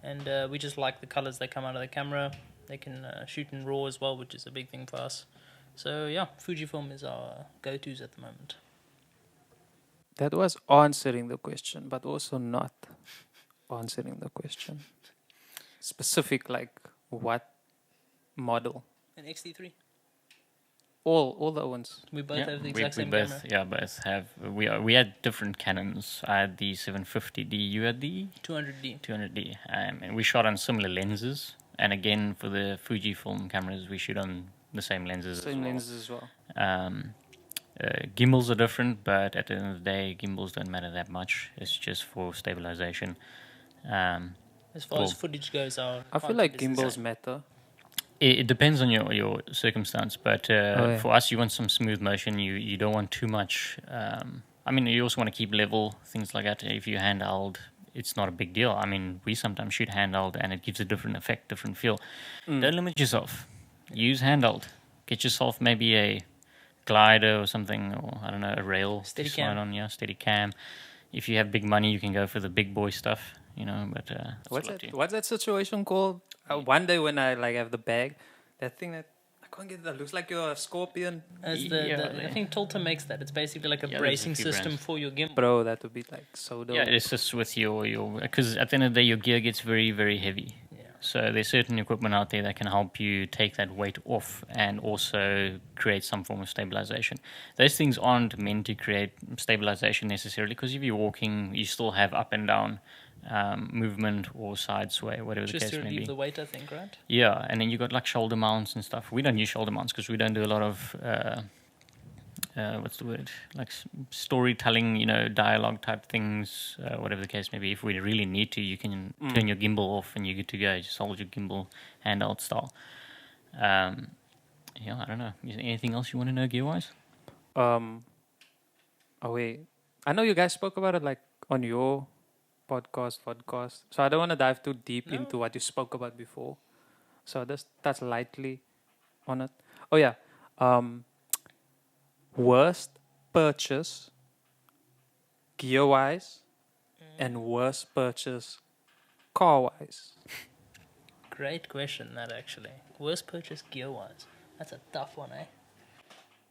And we just like the colors that come out of the camera. They can shoot in RAW as well, which is a big thing for us. So yeah, Fujifilm is our go-tos at the moment. That was answering the question, but also not answering the question. Specific, like what model? An X-T3? All the ones. We both have the we exact same both, camera. Yeah, both have. We had different Canons. I had the 750D. You had the 200D. 200D. And we shot on similar lenses. And again, for the Fujifilm cameras, we shoot on the same lenses as well. Same lenses as well. Gimbals are different, but at the end of the day, gimbals don't matter that much. It's just for stabilization. As far as footage goes, I feel like gimbals matter. It depends on your circumstance, but for us, you want some smooth motion. You don't want too much. I mean, you also want to keep level, things like that. If you handheld, it's not a big deal. I mean, we sometimes shoot handheld, and it gives a different effect, different feel. Don't limit yourself. Use handheld. Get yourself maybe a glider or something, or I don't know, a rail. Steady cam. On, steady cam. If you have big money, you can go for the big boy stuff, you know. But what's that situation called? One day when I like have the bag, that thing that I can't get, that looks like you're a scorpion. I think Tulta makes that. It's basically like a bracing system for your gimbal. Bro, that would be like so dope. Yeah, it's just with your because at the end of the day, your gear gets very, very heavy. Yeah. So there's certain equipment out there that can help you take that weight off and also create some form of stabilization. Those things aren't meant to create stabilization necessarily, because if you're walking, you still have up and down movement or side sway, whatever the case may be. Just to relieve the weight, I think, right? Yeah, and then you got like shoulder mounts and stuff. We don't use shoulder mounts because we don't do a lot of what's the word, like storytelling, you know, dialogue type things, whatever the case may be. If we really need to, you can turn your gimbal off and you're good to go. Just hold your gimbal handheld style. Yeah, I don't know. Is there anything else you want to know gear wise? Oh wait, I know you guys spoke about it like on your podcast, so I don't want to dive too deep into what you spoke about before, so just touch lightly on it. Oh yeah, worst purchase gear wise and worst purchase car wise. Great question, that actually. Worst purchase gear wise. That's a tough one, eh?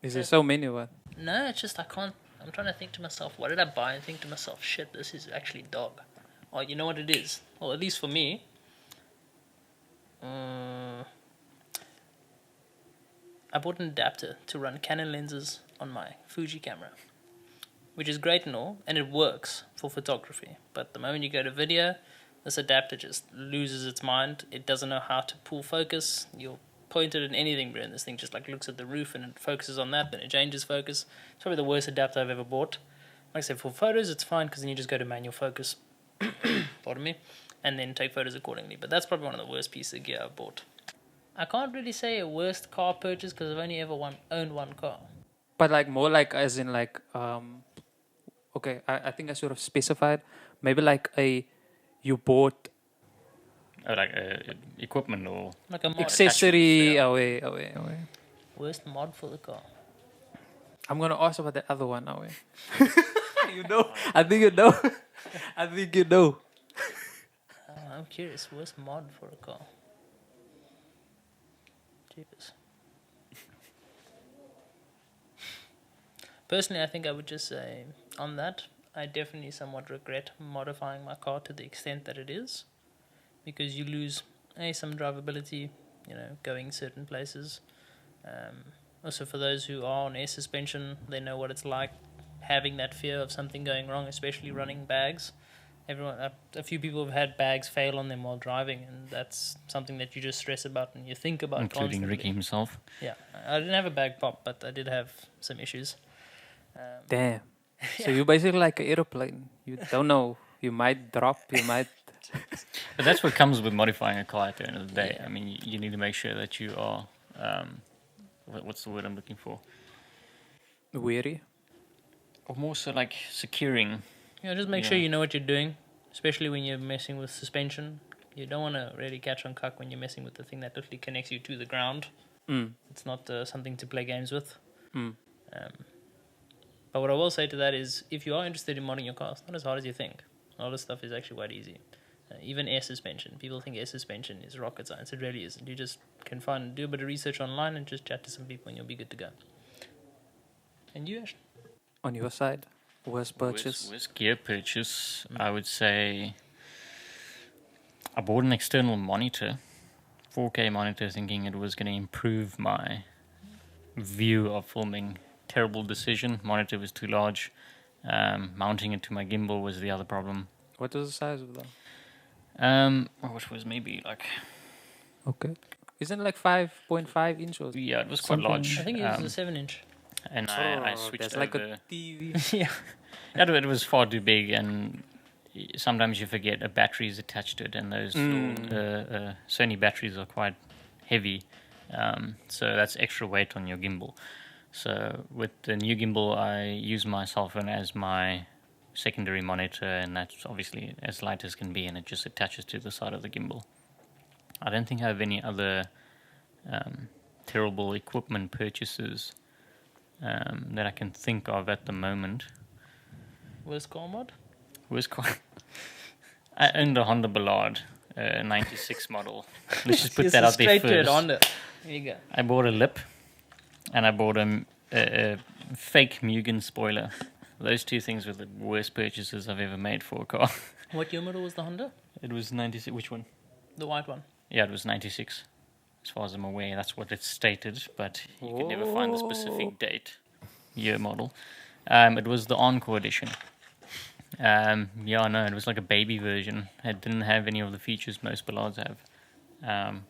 Is there so many of it? No, it's just I can't. I'm trying to think to myself, what did I buy? And think to myself, shit, this is actually dog. Oh, you know what it is? Well, at least for me. I bought an adapter to run Canon lenses on my Fuji camera, which is great and all, and it works for photography. But the moment you go to video, this adapter just loses its mind. It doesn't know how to pull focus. You'll point it at anything, bro, and this thing just like looks at the roof and it focuses on that, then it changes focus. It's probably the worst adapter I've ever bought. Like I said, for photos, it's fine because then you just go to manual focus. Pardon me. And then take photos accordingly. But that's probably one of the worst pieces of gear I've bought. I can't really say a worst car purchase because I've only ever owned one car. But like more like as in like okay, I think I should have specified. Maybe like you bought Like equipment or Like a mod. accessory away. Worst mod for the car. I'm gonna ask about the other one away. You know, I think you know. I think you know. I'm curious. Worst mod for a car. Jeepers. Personally, I think I would just say on that, I definitely somewhat regret modifying my car to the extent that it is, because you lose some drivability, you know, going certain places. Also, for those who are on air suspension, they know what it's like having that fear of something going wrong, especially running bags. A few people have had bags fail on them while driving, and that's something that you just stress about and you think about including constantly. Ricky himself. Yeah, I didn't have a bag pop, but I did have some issues. Damn. So you're basically like an aeroplane. You don't know. You might drop. You might. But that's what comes with modifying a car at the end of the day. Yeah. I mean, you need to make sure that you are, what's the word I'm looking for? Weary. Or more so like securing. Yeah, just make sure you know what you're doing, especially when you're messing with suspension. You don't want to really catch on cuck when you're messing with the thing that literally connects you to the ground. It's not something to play games with. But what I will say to that is, if you are interested in modding your car, it's not as hard as you think. A lot of stuff is actually quite easy. Even air suspension. People think air suspension is rocket science. It really isn't. You just can do a bit of research online and just chat to some people and you'll be good to go. And you, Ash? On your side, worst purchase. Worst gear purchase, I would say I bought an external monitor, 4K monitor, thinking it was going to improve my view of filming. Terrible decision. Monitor was too large. Mounting it to my gimbal was the other problem. What was the size of that? Which was maybe like, Okay. Isn't it like 5.5 inches? yeah, it was quite Something- large. I think it was a 7-inch. And I switched That's over. like a TV. Yeah. Yeah, it was far too big, and sometimes you forget a battery is attached to it, and those Sony batteries are quite heavy, so that's extra weight on your gimbal. So with the new gimbal, I use my cell phone as my secondary monitor, and that's obviously as light as can be, and it just attaches to the side of the gimbal. I don't think I have any other terrible equipment purchases that I can think of at the moment. Where's car mod? I owned a Honda Ballade, 96 model. Let's just put Yes, that out there straight first. to it, Honda. There you go. I bought a lip, and I bought a fake Mugen spoiler. Those two things were the worst purchases I've ever made for a car. What year model was the Honda? It was 96. Which one? The white one. Yeah, it was 96. As far as I'm aware, that's what it stated, but you could never find the specific date, year, model. It was the Encore edition. Yeah, no, it was like a baby version. It didn't have any of the features most Ballades have.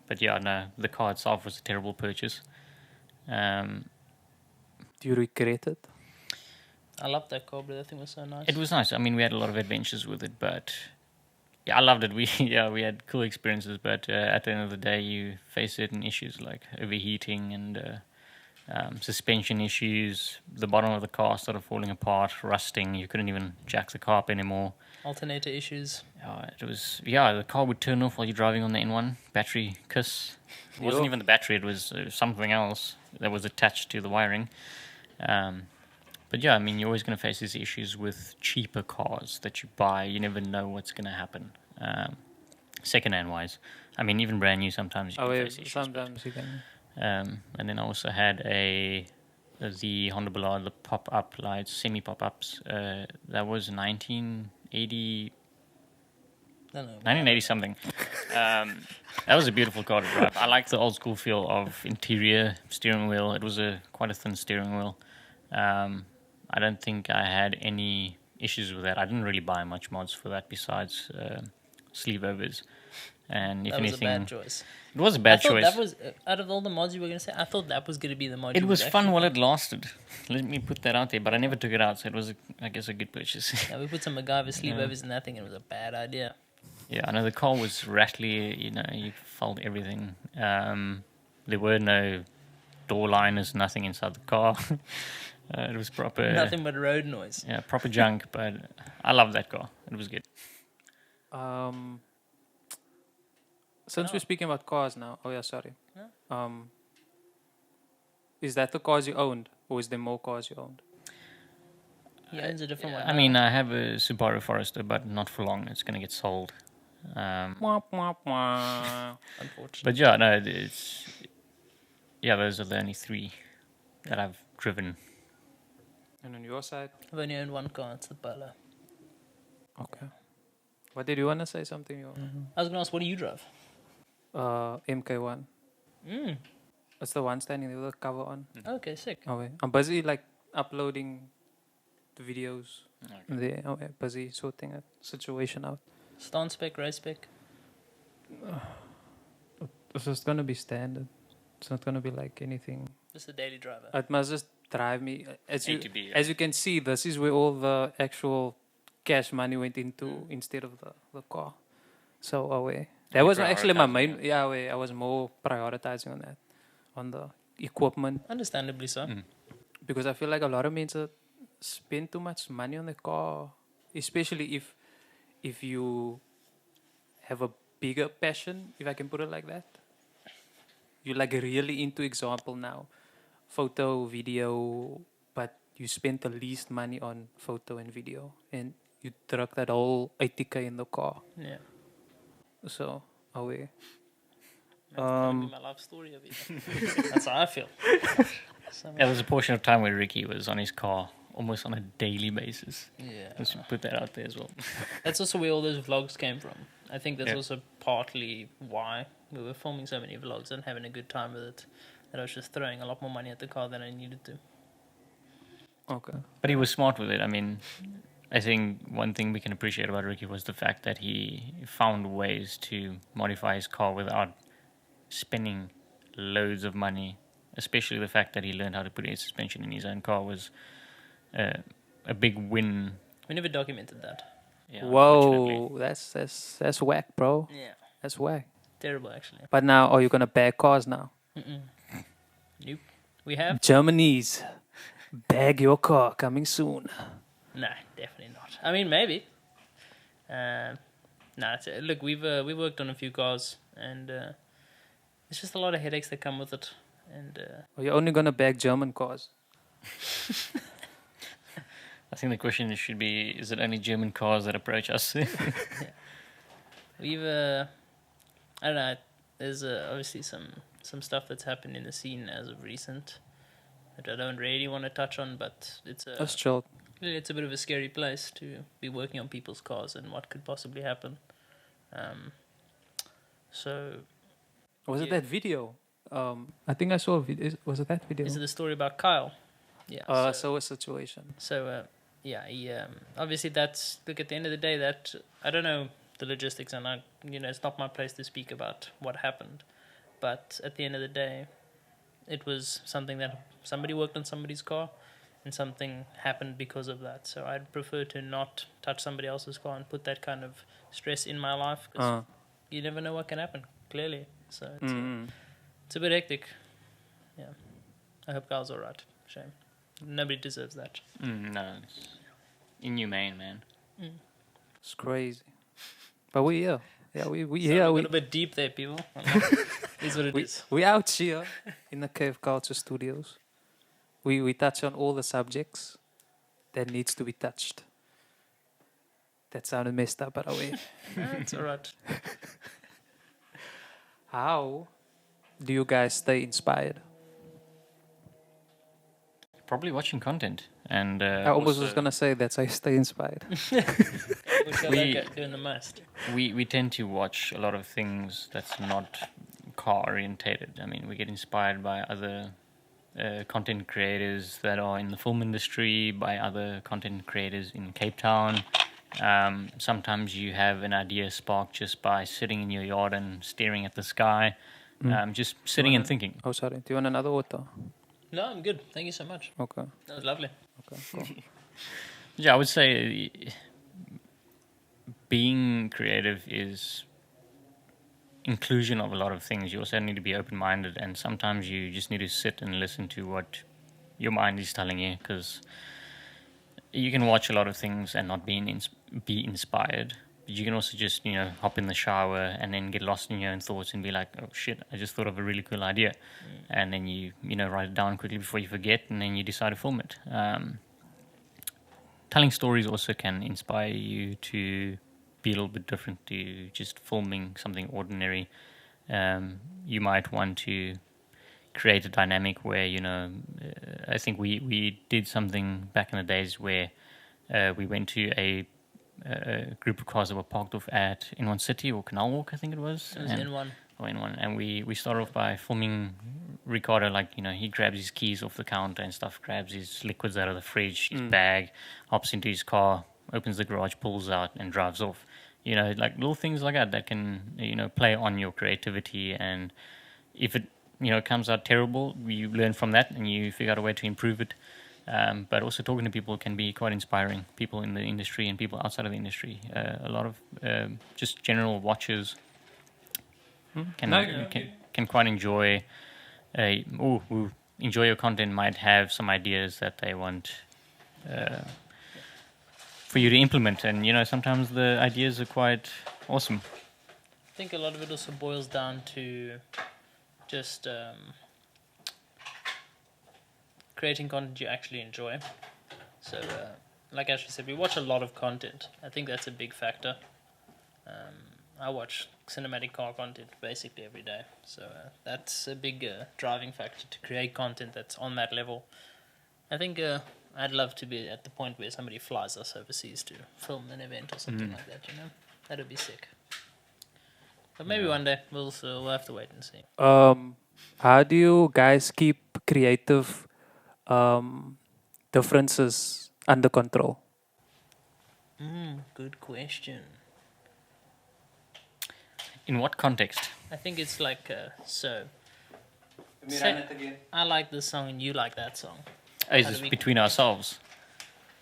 But yeah, no, the car itself was a terrible purchase. Do you regret it? I loved that car, but that thing was so nice. It was nice. I mean, we had a lot of adventures with it, but yeah, I loved it. We had cool experiences, but at the end of the day, you face certain issues like overheating and suspension issues. The bottom of the car started falling apart, rusting. You couldn't even jack the car up anymore. Alternator issues. The car would turn off while you're driving on the N1. Battery kiss. It wasn't even the battery, it was something else that was attached to the wiring. But yeah, I mean, you're always going to face these issues with cheaper cars that you buy. You never know what's going to happen. Second-hand wise. I mean, even brand new sometimes you can face issues. Sometimes you can. And then I also had the Honda Ballade, the pop-up lights, semi-pop-ups. That was 1980 something. That was a beautiful car to drive. I like the old school feel of interior steering wheel. It was quite a thin steering wheel. I don't think I had any issues with that. I didn't really buy much mods for that besides sleeve overs. And if That was anything, a bad choice. it was a bad choice. That was, out of all the mods you were going to say, I thought that was going to be the mod. It you was would fun actually- while it lasted. Let me put that out there. But I never took it out, so it was, I guess, a good purchase. Yeah, we put some MacGyver sleeve overs in that thing, and it was a bad idea. Yeah, I know the car was rattly. You felt everything. There were no door liners, nothing inside the car. It was proper. Nothing but road noise. Yeah, proper junk. But I love that car. It was good. Since we're speaking about cars now, sorry. Is that the cars you owned, or is there more cars you owned? He owns a different one. I mean, I have a Subaru Forester, but not for long. It's going to get sold. Mwah, mwah, mwah. Unfortunately. But yeah, no, those are the only three that I've driven. And on your side? I've only owned one car, it's the Polo. Okay. What did you want to say? Something? I was going to ask, what do you drive? MK1. Mm. It's the one standing there with the cover on. Okay, sick. I'm busy uploading the videos. Okay. There. Busy sorting a situation out. Stance spec, race spec. It's just gonna be standard. It's not gonna be like anything. Just a daily driver. It must just drive me. As A to B, yeah. as you can see, this is where all the actual cash money went into instead of the car. So that was actually my main. I was more prioritizing on that, on the equipment, Understandably so. because I feel like a lot of men spend too much money on the car, especially if you have a bigger passion, if I can put it like that. You're really into, example now, photo, video, but you spend the least money on photo and video, and you drug that whole 80k in the car. Yeah. So, That's gonna be my life story of it. That's how I feel. There was a portion of time where Ricky was on his car almost on a daily basis. Yeah. Let's put that out there as well. That's also where all those vlogs came from. I think that's Yeah. also partly why we were filming so many vlogs and having a good time with it. that I was just throwing a lot more money at the car than I needed to. Okay. But he was smart with it. I mean, I think one thing we can appreciate about Ricky was the fact that he found ways to modify his car without spending loads of money. Especially the fact that he learned how to put air suspension in his own car was a big win. We never documented that. Yeah, Whoa, that's whack, bro. Yeah. That's whack. Terrible, actually. But now, are you gonna bag cars now? Nope. We have? Germanese, bag your car coming soon. No, definitely not. I mean, maybe. Look, we worked on a few cars, and it's just a lot of headaches that come with it. And Or you're only gonna bag German cars. I think the question should be, is it only German cars that approach us? we've, I don't know, there's obviously some stuff that's happened in the scene as of recent that I don't really want to touch on, but That's chill. it's a bit of a scary place to be working on people's cars and what could possibly happen. So Was it Yeah. that video? I think I saw a video. Was it that video? is it the story about Kyle? Yeah. So a situation. So he obviously that's look, at the end of the day, that I don't know the logistics, and it's not my place to speak about what happened, but at the end of the day, it was something that somebody worked on somebody's car, and something happened because of that. So I'd prefer to not touch somebody else's car and put that kind of stress in my life, because you never know what can happen, clearly. So it's a bit hectic. Yeah, I hope Kyle's all right. Shame. Nobody deserves that. No, it's inhumane, man. It's crazy. But we here. Yeah, we So here. we got a bit deep there, people. Is what it is. We out here in the KFKulture studios. We touch on all the subjects that needs to be touched. That sounded messed up, by the way. It's all right. How do you guys stay inspired? Probably watching content. And I almost was also gonna say that's how you stay inspired. Which I We- like doing the most. we tend to watch a lot of things that's not car orientated. I mean, we get inspired by other content creators that are in the film industry, by other content creators in Cape Town. Sometimes you have an idea spark just by sitting in your yard and staring at the sky, just sitting and thinking. Oh, sorry. Do you want another water? No, I'm good. Thank you so much. Okay. That was lovely. Okay. Cool. Yeah, I would say being creative is inclusion of a lot of things. You also need to be open-minded, and sometimes you just need to sit and listen to what your mind is telling you, because you can watch a lot of things and not be inspired. But you can also just, hop in the shower and then get lost in your own thoughts and be like, oh shit, I just thought of a really cool idea. And then you write it down quickly before you forget, and then you decide to film it. Telling stories also can inspire you to be a little bit different to just filming something ordinary. You might want to create a dynamic where, I think we did something back in the days where we went to a group of cars that were parked off at in one city, or Canal Walk, I think it was. It was in one. And we started off by filming Ricardo, he grabs his keys off the counter and stuff, grabs his liquids out of the fridge, his bag, hops into his car, opens the garage, pulls out, and drives off. Little things like that can, play on your creativity. And if it, comes out terrible, you learn from that and you figure out a way to improve it. But also talking to people can be quite inspiring, people in the industry and people outside of the industry. A lot of just general watchers can quite enjoy who enjoy your content, might have some ideas that they want for you to implement, and sometimes the ideas are quite awesome. I think a lot of it also boils down to just creating content you actually enjoy. So, like Ashley said, we watch a lot of content. I think that's a big factor. I watch cinematic car content basically every day. So that's a big driving factor to create content that's on that level. I think I'd love to be at the point where somebody flies us overseas to film an event or something like that, That'd be sick. But maybe one day we'll have to wait and see. How do you guys keep creative um, differences under control? Good question. In what context? I think it's like so. Say, I like this song and you like that song. Oh, is How do this we- between ourselves?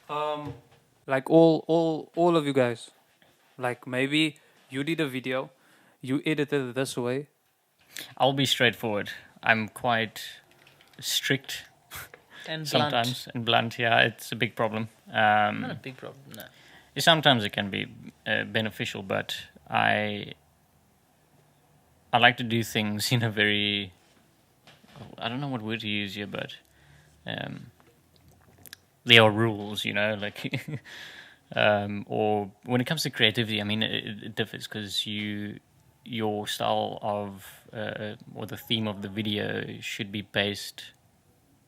Like all of you guys. Like maybe you did a video, you edited it this way. I'll be straightforward. I'm quite strict And sometimes and blunt. Yeah, it's a big problem. blunt. Not a big problem. No. Sometimes it can be beneficial, but I like to do things in a very, I don't know what word to use here, but there are rules, like or when it comes to creativity, I mean it differs because your style of or the theme of the video should be based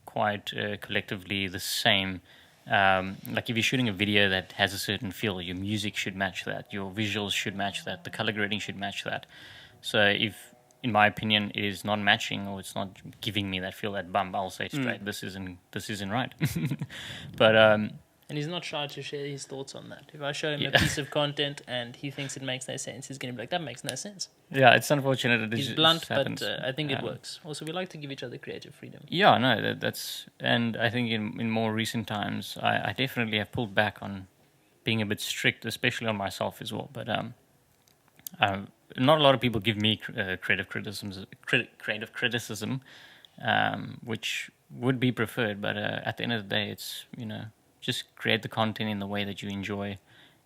quite collectively the same. Like if you're shooting a video that has a certain feel, your music should match that, your visuals should match that, the color grading should match that. So if, in my opinion, it is not matching or it's not giving me that feel, that bump, I'll say straight, this isn't right. But And he's not shy to share his thoughts on that. If I show him a piece of content and he thinks it makes no sense, he's going to be like, that makes no sense. yeah, it's unfortunate. He's It's blunt, happens. but I think it works. Also, we like to give each other creative freedom. Yeah, no, that's, and I think in more recent times, I definitely have pulled back on being a bit strict, especially on myself as well. But not a lot of people give me creative criticism, which would be preferred. But at the end of the day, it's just create the content in the way that you enjoy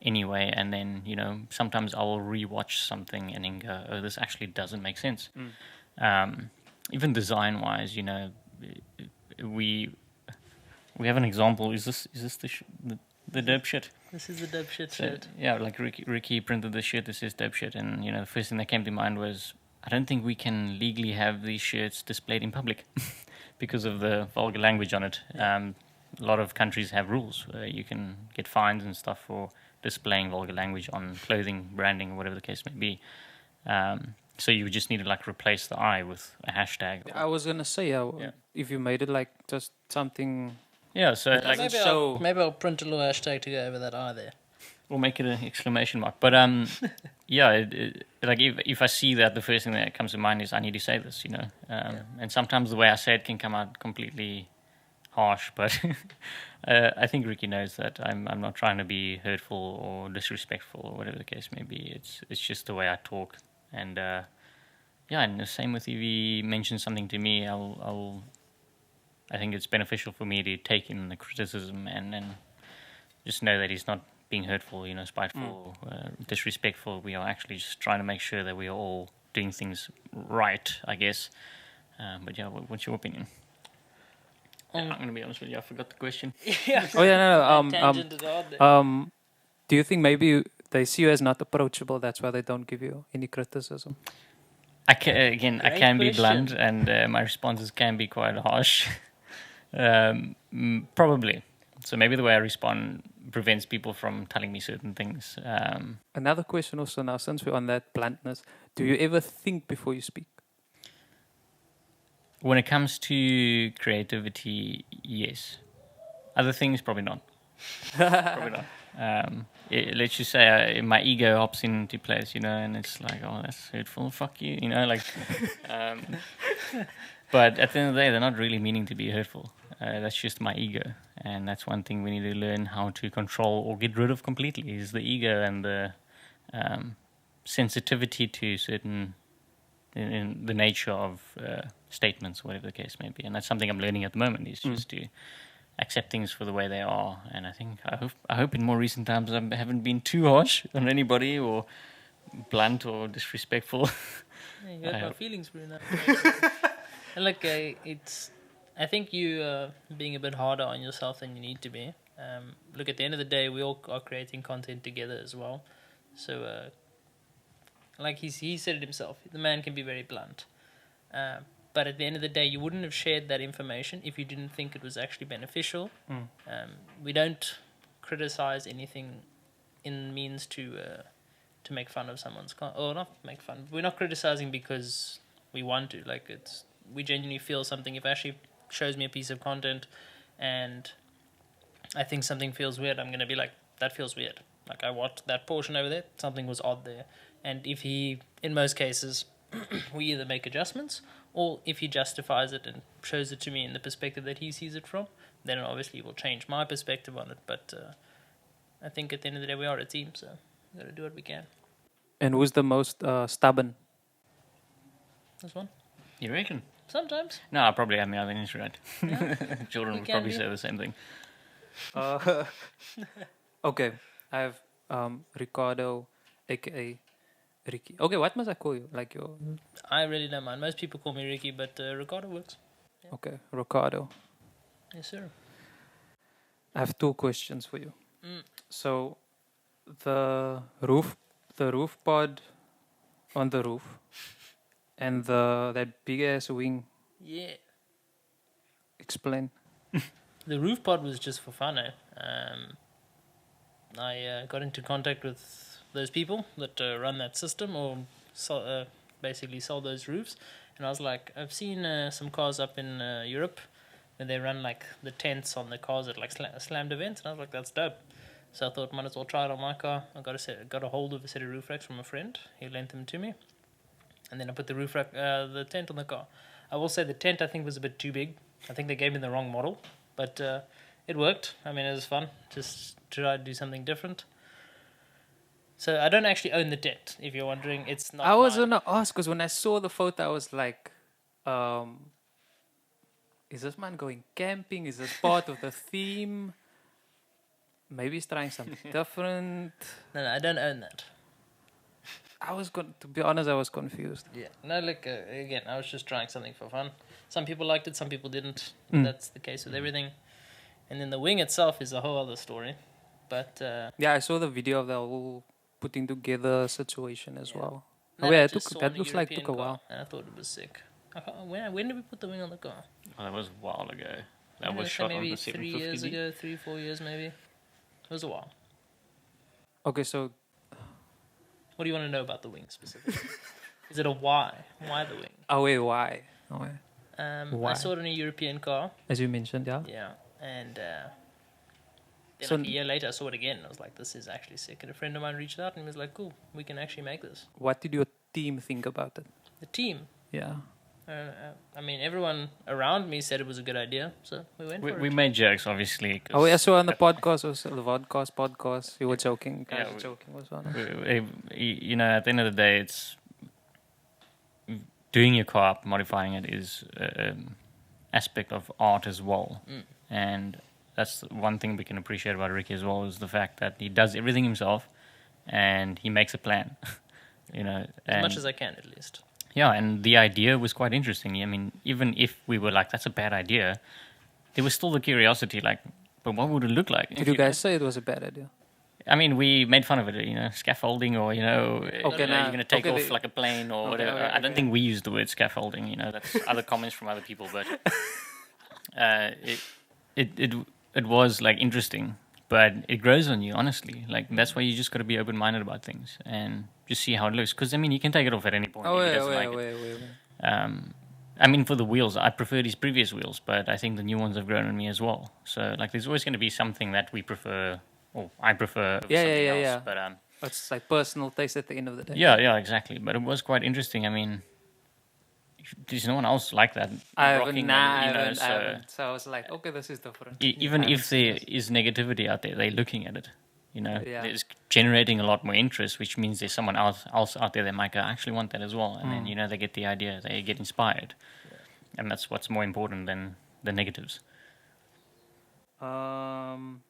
anyway, and then sometimes I will rewatch something and then go, oh, this actually doesn't make sense. Even design wise, we have an example. Is this the dope shit? This is the dope shit So, shirt. yeah, like Ricky printed the shirt that says dope shit, and the first thing that came to mind was, I don't think we can legally have these shirts displayed in public because of the vulgar language on it. A lot of countries have rules. You can get fines and stuff for displaying vulgar language on clothing, branding, or whatever the case may be. So you just need to like replace the I with a hashtag. I was gonna say, if you made it like just something. Yeah, so like, Maybe I'll print a little hashtag to go over that I there. we'll make it an exclamation mark. But yeah, like if I see that, the first thing that comes to mind is I need to say this, And sometimes the way I say it can come out completely harsh, but I think Ricky knows that I'm not trying to be hurtful or disrespectful or whatever the case may be. It's just the way I talk, and and the same with if he mentions something to me, I think it's beneficial for me to take in the criticism and just know that he's not being hurtful, spiteful, disrespectful. We are actually just trying to make sure that we are all doing things right, I guess. But yeah, what's your opinion? I'm going to be honest with you, I forgot the question. Oh yeah, no. Tangented hard there. Do you think maybe they see you as not approachable? That's why they don't give you any criticism. I can Great be question. blunt, and my responses can be quite harsh. Probably. So maybe the way I respond prevents people from telling me certain things. Another question also now, since we're on that bluntness, do you ever think before you speak? When it comes to creativity, yes. Other things, probably not. Probably not. Let's just say my ego hops into place, and it's like, oh, that's hurtful, fuck you, but at the end of the day, they're not really meaning to be hurtful. That's just my ego, and that's one thing we need to learn how to control or get rid of completely, is the ego and the sensitivity to certain, in the nature of statements, whatever the case may be. And that's something I'm learning at the moment, is just to accept things for the way they are. And I hope in more recent times I haven't been too harsh on anybody or blunt or disrespectful. Yeah, you hurt my feelings, Bruno. And look, I think you being a bit harder on yourself than you need to be. Look, at the end of the day, we all are creating content together as well. So, like he said it himself, the man can be very blunt. But at the end of the day, you wouldn't have shared that information if you didn't think it was actually beneficial. We don't criticize anything in means to make fun of someone's or not make fun. We're not criticizing because we want to. Like, we genuinely feel something, if Ashley shows me a piece of content and I think something feels weird, I'm going to be like, that feels weird. Like, I watched that portion over there, something was odd there. And if he, in most cases, we either make adjustments, or if he justifies it and shows it to me in the perspective that he sees it from, then it obviously will change my perspective on it. But I think at the end of the day, we are a team, so we've got to do what we can. And who's the most stubborn? This one? You reckon? Sometimes. No, I probably have my other things right. Yeah. Children We would can probably be. say the same thing. Okay, I have Ricardo, aka Ricky. Okay, what must I call you? Like your I really don't mind. Most people call me Ricky, but Ricardo works. okay, Ricardo. Yes, sir. I have 2 questions for you. Mm. So, the roof pod on the roof, and that big ass wing. Yeah. Explain. The roof pod was just for fun. I got into contact with those people that run that system or basically sell those roofs. And I was like, I've seen some cars up in Europe where they run like the tents on the cars at like slammed events. And I was like, that's dope. So I thought, might as well try it on my car. I got a hold of a set of roof racks from a friend. He lent them to me. And then I put the roof rack, the tent on the car. I will say the tent I think was a bit too big. I think they gave me the wrong model. But it worked. I mean, it was fun. Just try to do something different. So I don't actually own the tent, if you're wondering. It's not I was mine. gonna ask because when I saw the photo, I was like, is this man going camping? Is it part of the theme? Maybe he's trying something different. No, I don't own that. To be honest, I was confused. Yeah. No, look, again, I was just trying something for fun. Some people liked it, some people didn't. Mm. That's the case with everything. And then the wing itself is a whole other story. But Yeah, I saw the video of the whole putting together situation as Yeah. well. that Oh yeah, I it just saw that in looks like European took a car, while. And I thought it was sick. When did we put the wing on the car? Oh, that was a while ago. That I'm was gonna say shot on maybe the 3 years 750D. ago, 3-4 years maybe. It was a while. Okay, so What do you want to know about the wing specifically? Is it a why? Why the wing? oh wait, why? Oh, wait. Why? I saw it in a European car. As you mentioned, yeah. Yeah, and then So- like a year later, I saw it again. And I was like, "This is actually sick." And a friend of mine reached out and he was like, "Cool, we can actually make this." What did your team think about it? The team. Yeah. I mean, everyone around me said it was a good idea, so we went for We it. made jokes, obviously. 'cause Oh, yeah, so on the podcast, also the podcast, you were joking. Guys Yeah, were we- joking was one. you know, at the end of the day, it's doing your car up, modifying it is an aspect of art as well. Mm. And that's one thing we can appreciate about Ricky as well, is the fact that he does everything himself and he makes a plan. You know, As much and- as I can, at least. yeah, and the idea was quite interesting. I mean, even if we were like, that's a bad idea, there was still the curiosity, like, but what would it look like? Did you guys say it was a bad idea? I mean, we made fun of it, you know, scaffolding, or, you know, Okay, you're now- going to take okay, off like a plane or okay, whatever. okay, I don't okay. think we used the word scaffolding, you know, that's other comments from other people, but it was like interesting, but it grows on you, honestly. Like, that's why you just got to be open-minded about things and just see how it looks. Because, I mean, you can take it off at any point Oh, if he wait, doesn't like it. wait. I mean, for the wheels, I preferred his previous wheels, but I think the new ones have grown on me as well. So, like, there's always going to be something that we prefer, or I prefer over Yeah, something yeah, else. yeah. But, It's like personal taste at the end of the day. yeah, exactly. But it was quite interesting. I mean, there's no one else like that. I rocking haven't, them, you know, I haven't. So I was like, okay, this is different. even I if haven't there is negativity out there, they're looking at it. You know, Yeah. it's generating a lot more interest, which means there's someone else out there that might go, I actually want that as well. And then, you know, they get the idea, they get inspired. And that's what's more important than the negatives. And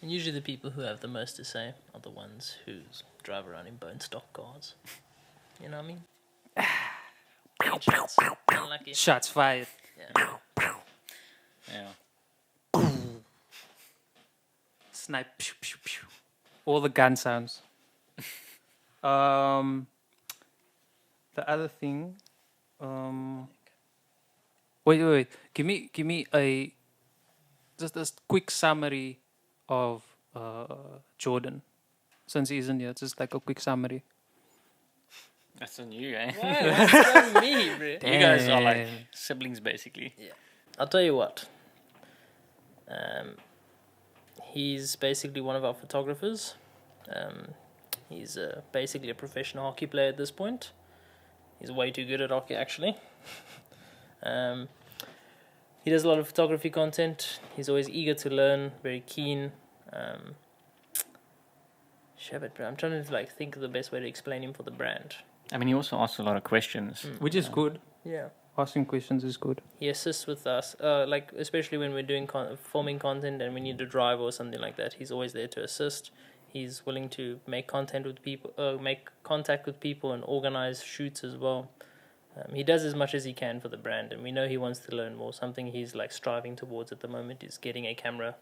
usually the people who have the most to say are the ones who drive around in bone stock cars. You know what I mean? Shots. Unlucky. Shots fired. Yeah. Yeah. Snipe. Pew, pew, pew. All the gun sounds. The other thing. Wait. Give me a just a quick summary of Jordan, since he isn't here. Just like a quick summary. That's on you, eh? Wow, what's on me, bro? You guys are like Damn. siblings, basically. Yeah. I'll tell you what. He's basically one of our photographers. He's basically a professional hockey player at this point. He's way too good at hockey, actually. He does a lot of photography content. He's always eager to learn, very keen. Shit, bro. I'm trying to think of the best way to explain him for the brand. I mean, he also asks a lot of questions. Which is good. Yeah. Asking questions is good. He assists with us, especially when we're doing filming content and we need to drive or something like that. He's always there to assist. He's willing to make content with people, make contact with people, and organize shoots as well. He does as much as he can for the brand, and we know he wants to learn more. Something he's striving towards at the moment is getting a camera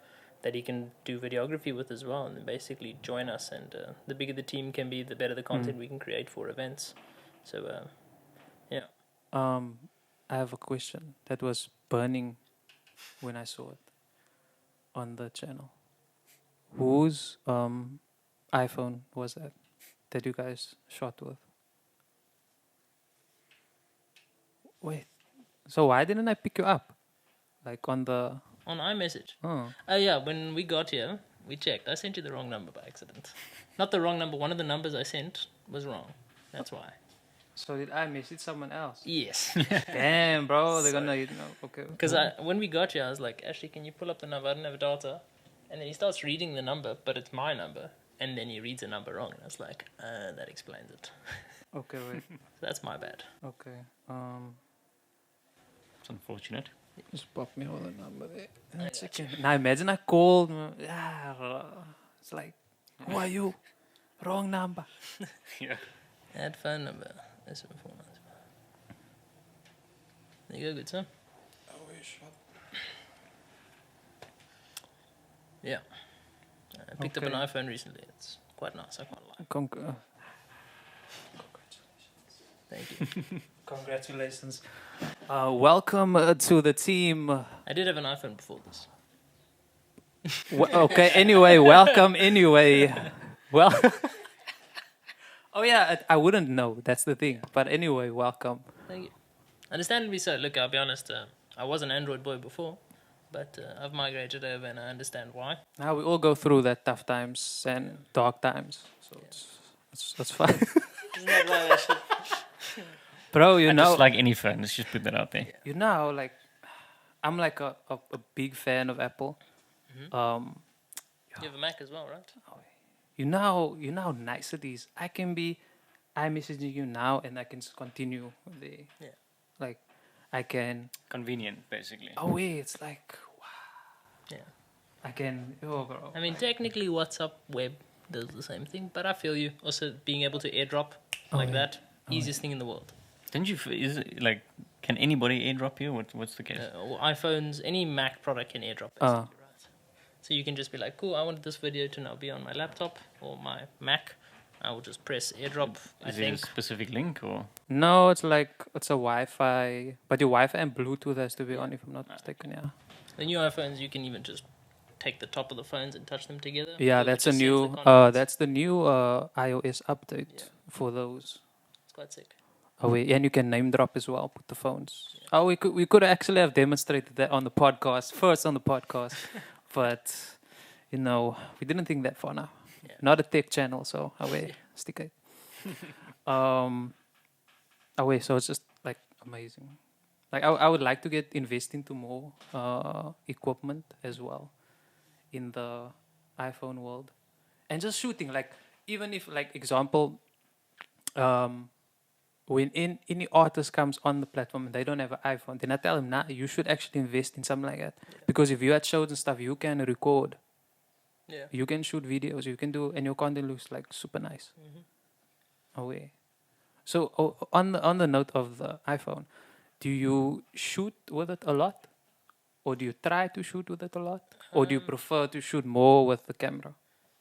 that he can do videography with as well, and then basically join us. And the bigger the team can be, the better the content we can create for events. So, yeah. I have a question that was burning when I saw it on the channel. Whose iPhone was that you guys shot with? Wait, so why didn't I pick you up? On the... On iMessage. Oh. Yeah, when we got here, we checked. I sent you the wrong number by accident. Not the wrong number. One of the numbers I sent was wrong. That's why. So did I message someone else? Yes. Damn, bro. They're gonna... okay. Because when we got here, I was like, Ashley, can you pull up the number? I don't have data. And then he starts reading the number, but it's my number. And then he reads the number wrong. And I was like, that explains it. Okay, wait. So that's my bad. Okay. It's unfortunate. Just pop me all the number there. Now imagine I called. It's like, who are you? Wrong number. Yeah. Add phone number. That's the phone number. There you go, good son. Yeah. I picked up an iPhone recently. It's quite nice. I quite like it. Thank you. Congratulations. Welcome to the team. I did have an iPhone before this. Okay, anyway, welcome anyway. Well, oh yeah, I wouldn't know. That's the thing. But anyway, welcome. Thank you. Understandably so. Look, I'll be honest. I was an Android boy before, but I've migrated over, and I understand why. Now we all go through that tough times and dark times, so that's fine. Isn't that why I should? Bro, you know, Just like any phone, let's just put that out there. you know, I'm a big fan of Apple. You have a Mac as well, right? You know how nice it is. I can be messaging you now, and I can continue the I can. Convenient, basically. Oh wait, it's like wow. Yeah. I can. Oh, bro. I mean, technically, WhatsApp web does the same thing, but I feel you. Also, being able to airdrop that, easiest thing in the world. Didn't you? Is it can anybody airdrop you? What's the case? Or iPhones, any Mac product can airdrop. Basically, right? So you can just be like, cool, I wanted this video to now be on my laptop or my Mac. I will just press airdrop. Is there a specific link or? No, it's a Wi-Fi, but your Wi-Fi and Bluetooth has to be on, if I'm not mistaken. Yeah. The new iPhones, you can even just take the top of the phones and touch them together. Yeah, So that's it a just new. sends the contents. That's the new iOS update for those. It's quite sick. Oh wait, and you can name drop as well. Put the phones. Yeah. Oh, we could actually have demonstrated that on the podcast but we didn't think that far now. Yeah. Not a tech channel, so stick it. So it's just amazing. I would like to invest into more equipment as well in the iPhone world, and just shooting. Even if example, when any artist comes on the platform and they don't have an iPhone, then I tell them, you should actually invest in something like that. Yeah. Because if you had shows and stuff, you can record. Yeah. You can shoot videos, you can do, and your content looks super nice. Mm-hmm. So on the note of the iPhone, do you shoot with it a lot? Or do you try to shoot with it a lot? Or do you prefer to shoot more with the camera?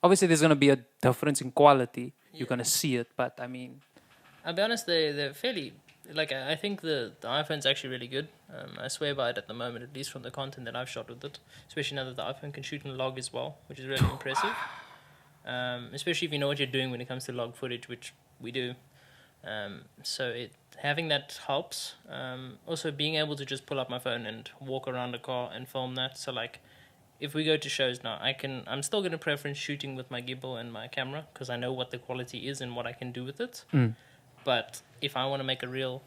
Obviously, there's going to be a difference in quality. Yeah. You're going to see it, but I mean... I'll be honest, they're fairly... I think the iPhone's actually really good. I swear by it at the moment, at least from the content that I've shot with it. Especially now that the iPhone can shoot and log as well, which is really impressive. Especially if you know what you're doing when it comes to log footage, which we do. So having that helps. Also, being able to just pull up my phone and walk around the car and film that. So like, if we go to shows now, I'm still going to preference shooting with my gimbal and my camera because I know what the quality is and what I can do with it. But if I want to make a reel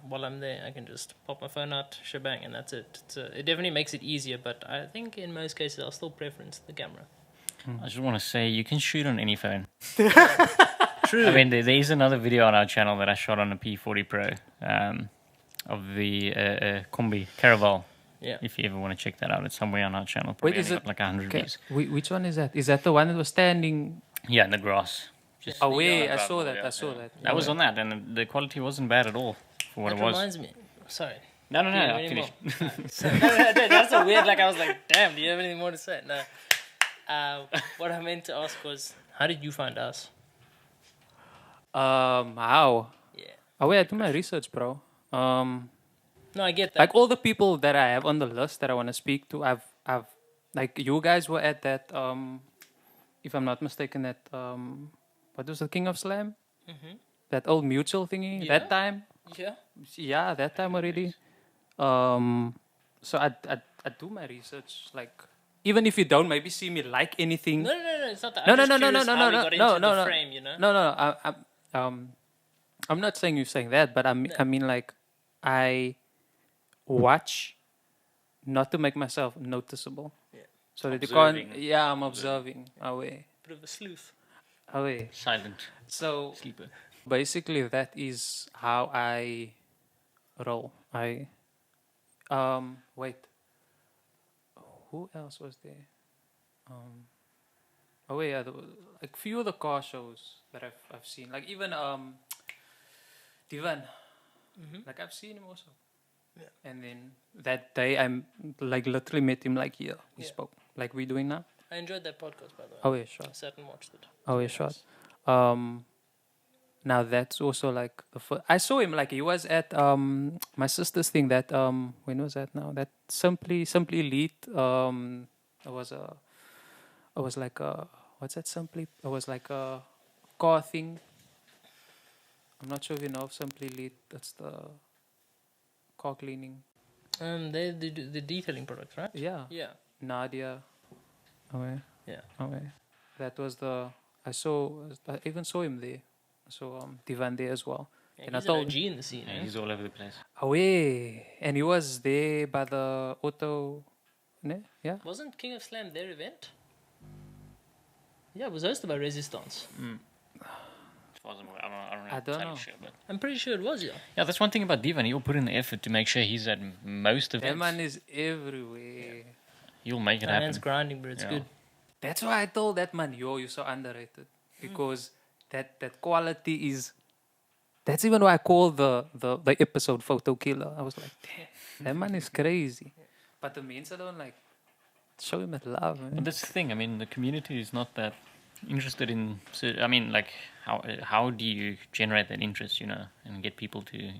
while I'm there, I can just pop my phone out, shebang, and that's it. It definitely makes it easier, but I think in most cases I'll still preference the camera. I just want to say you can shoot on any phone. True. I mean, there is another video on our channel that I shot on a P40 Pro of the Combi Caravel. Yeah. If you ever want to check that out, it's somewhere on our channel. Wait, Probably is only it got like 100 views. Which one is that? Is that the one that was standing Yeah, in the grass. Just away? yeah, I saw that. yeah, I saw yeah. that. That was on that, and the quality wasn't bad at all for what That it was. reminds me. Sorry. No, Do you have I any finished. more? That's so weird. Like I was like, damn. Do you have anything more to say? No. What I meant to ask was, how did you find us? How? Yeah. Oh wait, I do my research, bro. No, I get that. Like all the people that I have on the list that I want to speak to, I've like you guys were at that if I'm not mistaken, that what was the King of Slam? That old mutual thingy. Yeah. That time. Yeah. Yeah, that time already. So I do my research. Like even if you don't maybe see me like anything. No. It's not that. No, I'm no, just no, no, curious no, how no, we no, got no, into no, the no. frame, you know? No. I'm not saying you're saying that, but I mean like I watch not to make myself noticeable. Yeah. So that you Observing. can't. Yeah, I'm observing. Away. Bit of a sleuth. Away. Silent So sleeper. basically, that is how I roll. Wait. Who else was there? Oh yeah, there was, like few of the car shows that I've seen. Like even Divan. Like I've seen him also. Yeah. And then that day I'm like literally met him like here. We Yeah. spoke. Like we doing now. I enjoyed that podcast, by the way. Oh yeah, sure. I sat and watched it. Oh yeah, sure. Now that's also like the first, I saw him like he was at my sister's thing that when was that now? That Simply Elite it was like a what's that Simply? It was like a car thing. I'm not sure if you know of Simply Elite. That's the car cleaning. They do the detailing products, right? Yeah. Yeah. Nadia. Okay. Yeah. Okay. That was I even saw him there. So Divan there as well. Yeah, And I he's told an OG in the scene, Yeah, eh? he's all over the place. away. And he was there by the auto. Ne? Yeah. Wasn't King of Slam their event? Yeah, it was hosted by Resistance. As far as I'm aware, I don't know. I don't entirely know. Sure, but I'm pretty sure it was, yeah. yeah, that's one thing about Divan. He'll put in the effort to make sure he's at most That events. man is everywhere. He'll make it That happen. man's grinding, but it's Yeah. good. That's why I told that man, yo, you're so underrated. Because that quality is. That's even why I call the episode Photo Killer. I was like, damn, that man is crazy. But the mensen don't like show him that love, man. But that's the thing. I mean, the community is not that interested in. So, I mean, like, how do you generate that interest, you know, and get people to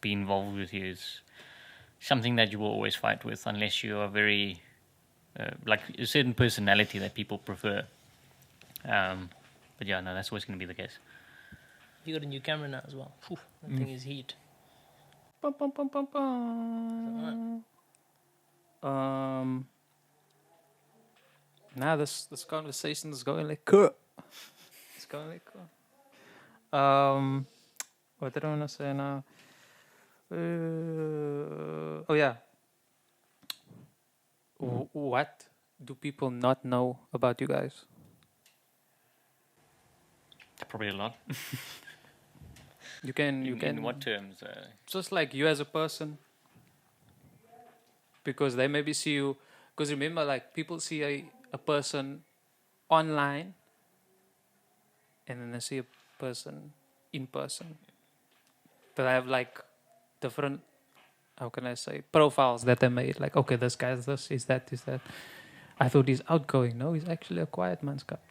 be involved with you is something that you will always fight with unless you are very like a certain personality that people prefer. But yeah, no, that's always going to be the case. You got a new camera now as well. Phew, that thing is heat. Bum, bum, bum, bum, bum. Now this conversation is going like cool. It's going like cool. What did I want to say now? Oh yeah. What do people not know about you guys? Probably a lot. You can In what terms? just like you as a person, because they maybe see you, because remember like people see a person online and then they see a person in person, but I have like different, how can I say, profiles that they made, like okay, this guy's this, is that, I thought he's outgoing, no, he's actually a quiet man's cup.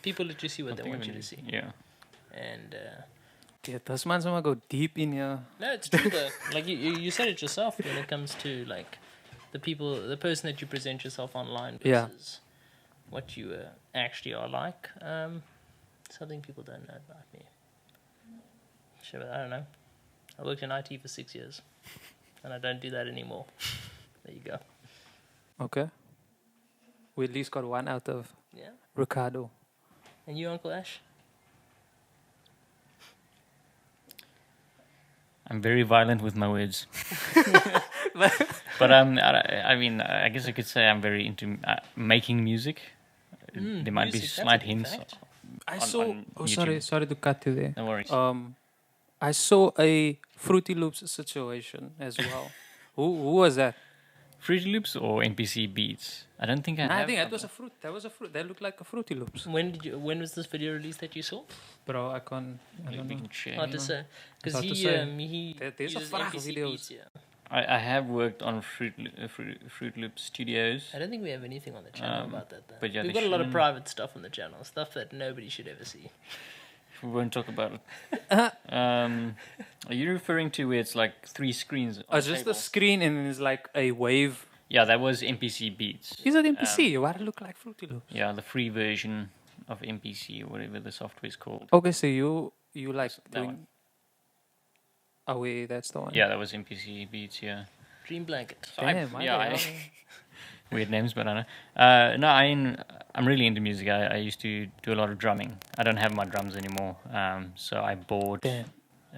People let you see what they want you to see. Yeah. And Yeah, this man's gonna go deep in here. no, it's true though. Like you said it yourself when it comes to like the person that you present yourself online Yeah. versus what you actually are like. Something people don't know about me. Sure, I don't know. I worked in IT for 6 years, and I don't do that anymore. There you go. Okay. We at least got one out of Yeah. Ricardo. And you, Uncle Ash? I'm very violent with my words. But I mean, I guess I could say I'm very into making music. There might be music, that's a slight big hints. fact. I on- saw. on Oh, YouTube. sorry to cut you there. No worries. I saw a Fruity Loops situation as well. Who was that? Fruity Loops or NPC Beats? I don't think I Nah, I have. think that was a fruit. That was a fruit. That looked like a Fruity Loops. When was this video released that you saw? Bro, I can't. I We don't know. can share. Hard to say. Because Hard to he say. There's a uses vraag NPC videos. beats, yeah. I have worked on Fruit Loop Studios. I don't think we have anything on the channel about that though. but yeah, We've they got a lot of shouldn't- private stuff on the channel, stuff that nobody should ever see. We won't talk about it. Are you referring to where it's like 3 screens? on Just table? the screen and it's like a wave. Yeah, that was NPC Beats. Is it NPC? Why does it look like Fruity Loops? Yeah, the free version of NPC or whatever the software is called. Okay, so you like That doing. one. Oh wait, that's the one. Yeah, that was NPC Beats. Yeah. Dream blanket. So Damn, why yeah, the hell? weird names, but I know. No, I'm really into music. I used to do a lot of drumming. I don't have my drums anymore. So I bought Damn.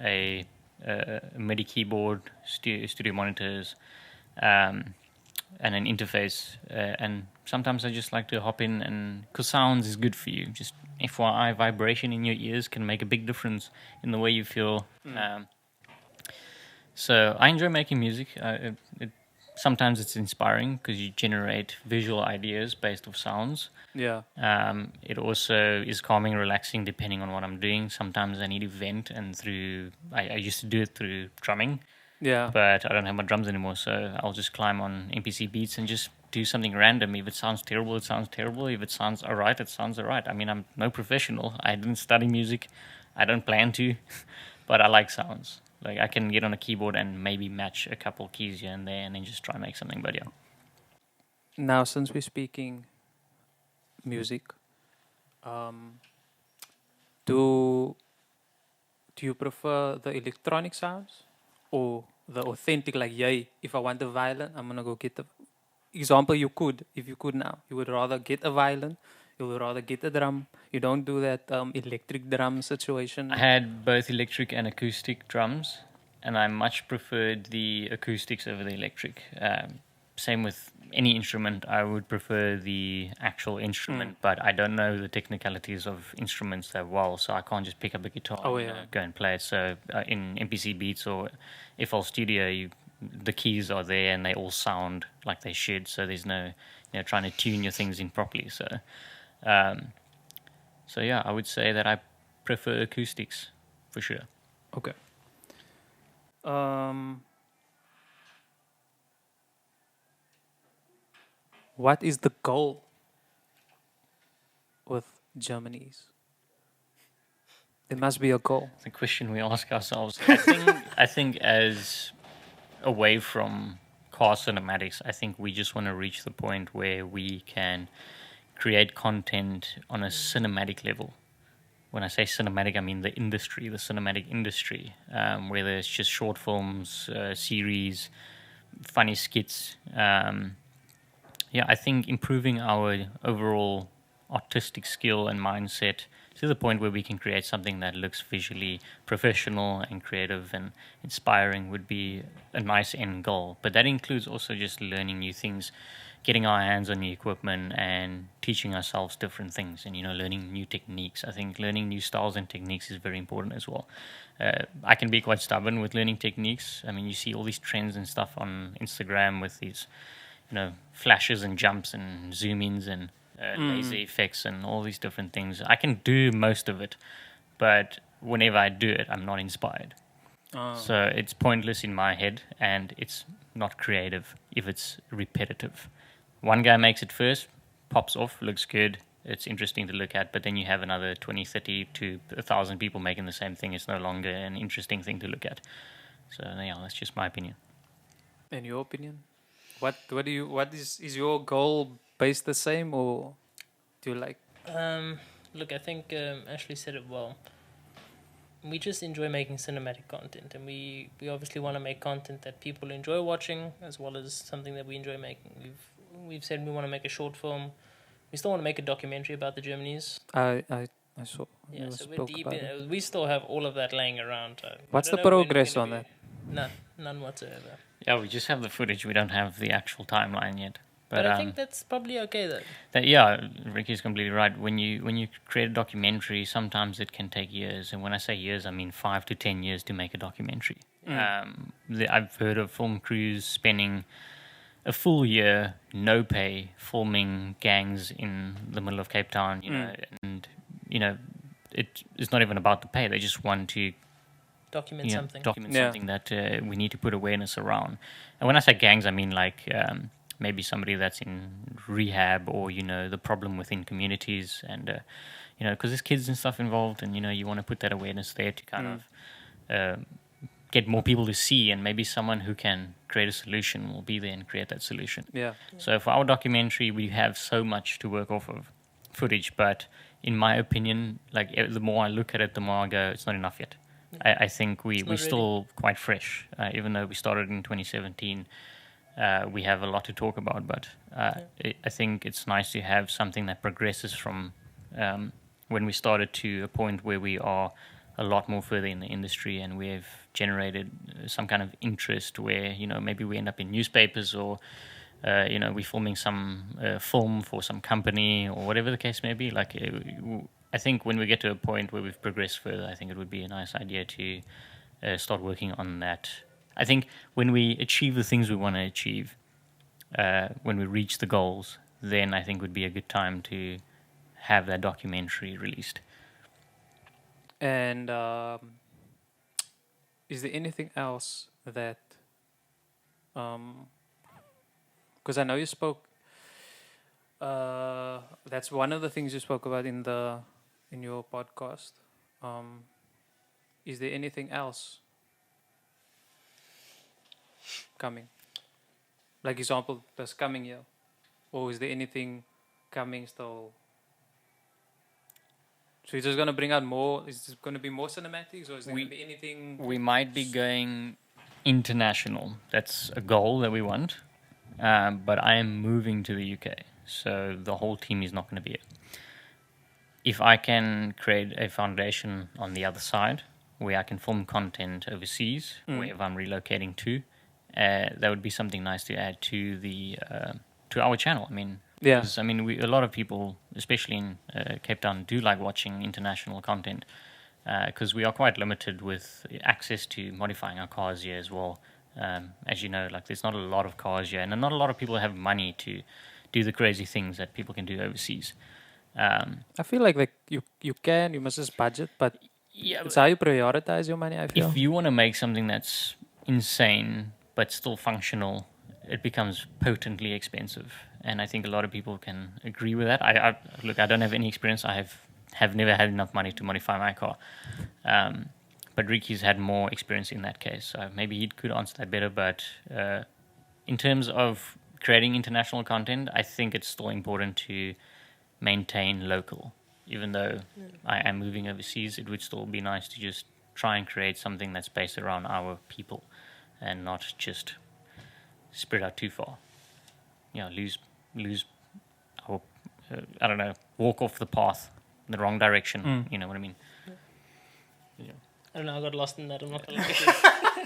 a MIDI keyboard, studio monitors, and an interface. And sometimes I just like to hop in, and because sounds is good for you. Just FYI, vibration in your ears can make a big difference in the way you feel. So I enjoy making music. Sometimes it's inspiring because you generate visual ideas based off sounds. Yeah. It also is calming, relaxing, depending on what I'm doing. Sometimes I need to vent, and I used to do it through drumming, Yeah. but I don't have my drums anymore, so I'll just climb on NPC Beats and just do something random. If it sounds terrible, it sounds terrible. If it sounds alright, it sounds alright. I mean, I'm no professional. I didn't study music. I don't plan to, but I like sounds. Like, I can get on a keyboard and maybe match a couple keys here and there and then just try and make something, but yeah. Now, since we're speaking music, do you prefer the electronic sounds or the authentic? Like, yay, if I want a violin, I'm gonna go get the. Example, if you could now, you would rather get a violin, you would rather get a drum. You don't do that electric drum situation. I had both electric and acoustic drums, and I much preferred the acoustics over the electric. Same with any instrument, I would prefer the actual instrument, but I don't know the technicalities of instruments that well, so I can't just pick up a guitar and go and play it. So in MPC Beats or FL Studio, the keys are there and they all sound like they should, so there's no trying to tune your things in properly. So yeah, I would say that I prefer acoustics for sure. Okay. What is the goal with Germanese? There must be a goal. The question we ask ourselves. I think as away from car cinematics, I think we just want to reach the point where we can create content on a cinematic level. When I say cinematic, I mean the cinematic industry, whether it's just short films, series, funny skits. I think improving our overall artistic skill and mindset to the point where we can create something that looks visually professional and creative and inspiring would be a nice end goal. But that includes also just learning new things, getting our hands on new equipment and teaching ourselves different things and, learning new techniques. I think learning new styles and techniques is very important as well. I can be quite stubborn with learning techniques. I mean, you see all these trends and stuff on Instagram with these, flashes and jumps and zoom-ins and laser effects and all these different things. I can do most of it, but whenever I do it, I'm not inspired. So it's pointless in my head, and it's not creative if it's repetitive. One guy makes it first, pops off, looks good, it's interesting to look at, but then you have another 20, 30 to 1,000 people making the same thing. It's no longer an interesting thing to look at. So yeah, that's just my opinion. In your opinion, what is your goal based the same, or do you like? Look, I think Ashley said it well. We just enjoy making cinematic content, and we obviously want to make content that people enjoy watching, as well as something that we enjoy making. We've said we want to make a short film. We still want to make a documentary about the Germanese. I saw. Yeah, You so we're spoke deep about in it. it. We still have all of that laying around. What's I the don't know when it's progress gonna on be. that? None whatsoever. Yeah, we just have the footage. We don't have the actual timeline yet. But I think that's probably okay though. Yeah, Ricky's completely right. When you create a documentary, sometimes it can take years, and when I say years, I mean 5 to 10 years to make a documentary. I've heard of film crews spending a full year, no pay, filming gangs in the middle of Cape Town. And it's not even about the pay. They just want to Document something. something that we need to put awareness around. And when I say gangs, I mean like maybe somebody that's in rehab, or the problem within communities, and because there's kids and stuff involved, and you want to put that awareness there to kind of get more people to see, and maybe someone who can create a solution will be there and create that solution. Yeah. So for our documentary, we have so much to work off of footage, but in my opinion, like the more I look at it, the more I go, it's not enough yet. I think we're still quite fresh, even though we started in 2017. We have a lot to talk about, but I think it's nice to have something that progresses from when we started to a point where we are a lot more further in the industry, and we've generated some kind of interest where maybe we end up in newspapers, or we're filming some film for some company, or whatever the case may be. Like I think when we get to a point where we've progressed further, I think it would be a nice idea to start working on that. I think when we achieve the things we want to achieve, when we reach the goals, then I think would be a good time to have that documentary released. And is there anything else that, because I know you spoke, that's one of the things you spoke about in your podcast. Is there anything else coming? Like example, this coming year, or is there anything coming still? So you're just gonna bring out more? Is it gonna be more cinematics, or is there gonna be anything? We might be going international. That's a goal that we want. But I am moving to the UK, so the whole team is not going to be it. If I can create a foundation on the other side, where I can film content overseas, wherever I'm relocating to, that would be something nice to add to to our channel. I mean, Yeah. a lot of people, especially in Cape Town, do like watching international content, because we are quite limited with access to modifying our cars here as well. As you know, like there's not a lot of cars here, and not a lot of people have money to do the crazy things that people can do overseas. I feel like you must just budget, but Yeah, it's how you prioritize your money, I feel. if you want to make something that's insane but still functional, it becomes potently expensive, and I think a lot of people can agree with that. I don't have any experience. I have never had enough money to modify my car, but Ricky's had more experience in that case, so maybe he could answer that better. But in terms of creating international content, I think it's still important to maintain local. Even though I am moving overseas, it would still be nice to just try and create something that's based around our people and not just spread out too far. Lose our, I don't know, walk off the path in the wrong direction. You know what I mean? Yeah. I don't know, I got lost in that. I'm not gonna lie to you.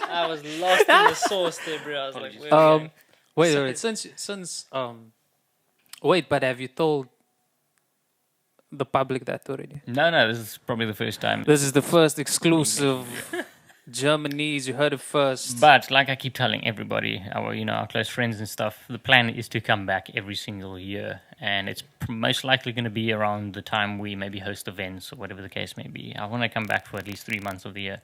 I was lost in the sauce there, bro. I was like, where are we going? Wait, wait, but have you told the public that already? No, this is probably the first time. This is the first exclusive Germanese. You heard it first. But like I keep telling everybody, our close friends and stuff, the plan is to come back every single year, and it's most likely going to be around the time we maybe host events or whatever the case may be. I want to come back for at least 3 months of the year,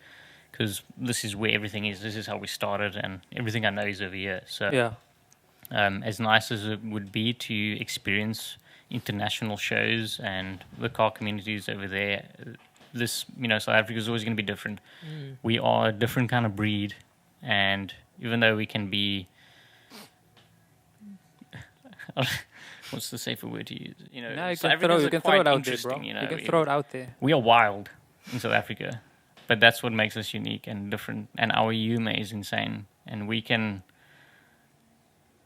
because this is where everything is. This is how we started, and everything I know is over here. So Yeah. as nice as it would be to experience international shows and the car communities over there, South Africa is always going to be different. We are a different kind of breed, and even though we can be what's the safer word to use? You know, No, you South can throw, Africans you are can throw quite it out there, bro. interesting, you know. You can throw it out there. We are wild in South Africa, but that's what makes us unique and different. And our humor is insane, and we can.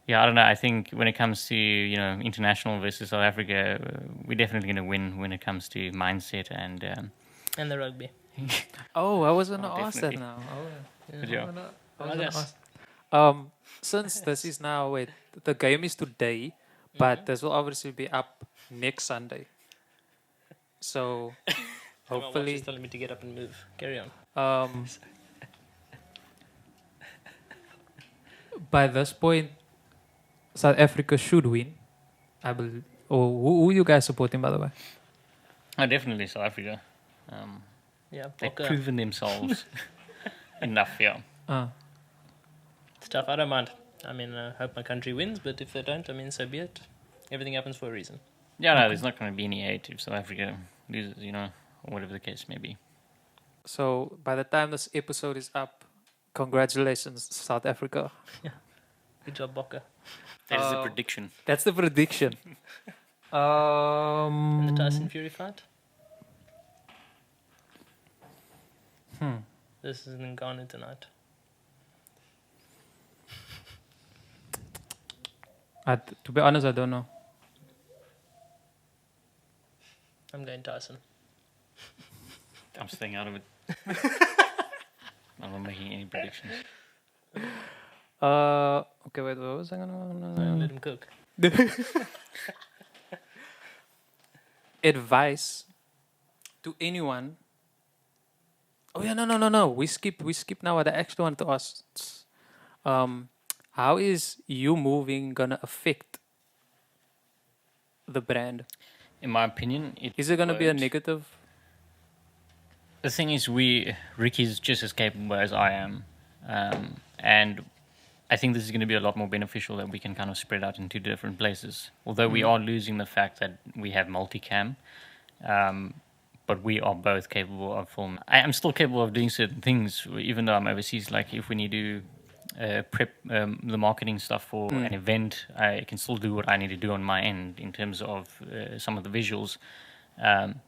Yeah, I don't know. I think when it comes to international versus South Africa, we're definitely going to win when it comes to mindset and. And the rugby. Oh, I was gonna ask that definitely. now. Oh, Good yeah. job. I was I gonna guess. ask. Since this is now the game is today, but this will obviously be up next Sunday. So My watch hopefully, is telling me to get up and move. Carry on. by this point, South Africa should win. I believe. Or who you guys supporting, by the way? Oh, definitely South Africa. Yeah, They've Bokke. proven themselves enough, yeah. It's tough. I don't mind. I mean, I hope my country wins, but if they don't, I mean, so be it. Everything happens for a reason. Yeah, no, there's not going to be any hate if South Africa loses, or whatever the case may be. So by the time this episode is up, congratulations, South Africa. Good job, Bokke. That is the prediction. That's the prediction. And the Tyson Fury fight? This is in Ghana tonight. To be honest, I don't know. I'm going Tyson. I'm staying out of it. I'm not making any predictions. Okay, wait, what was I gonna? Let him cook. Advice to anyone. Oh yeah, no. We skip now what I actually wanted to ask. How is you moving gonna affect the brand? In my opinion, Is it gonna be a won't. negative? The thing is, Ricky's just as capable as I am, and I think this is going to be a lot more beneficial that we can kind of spread out into different places. Although we are losing the fact that we have multicam, but we are both capable of film. I'm still capable of doing certain things, even though I'm overseas. Like if we need to prep the marketing stuff for an event, I can still do what I need to do on my end in terms of some of the visuals. And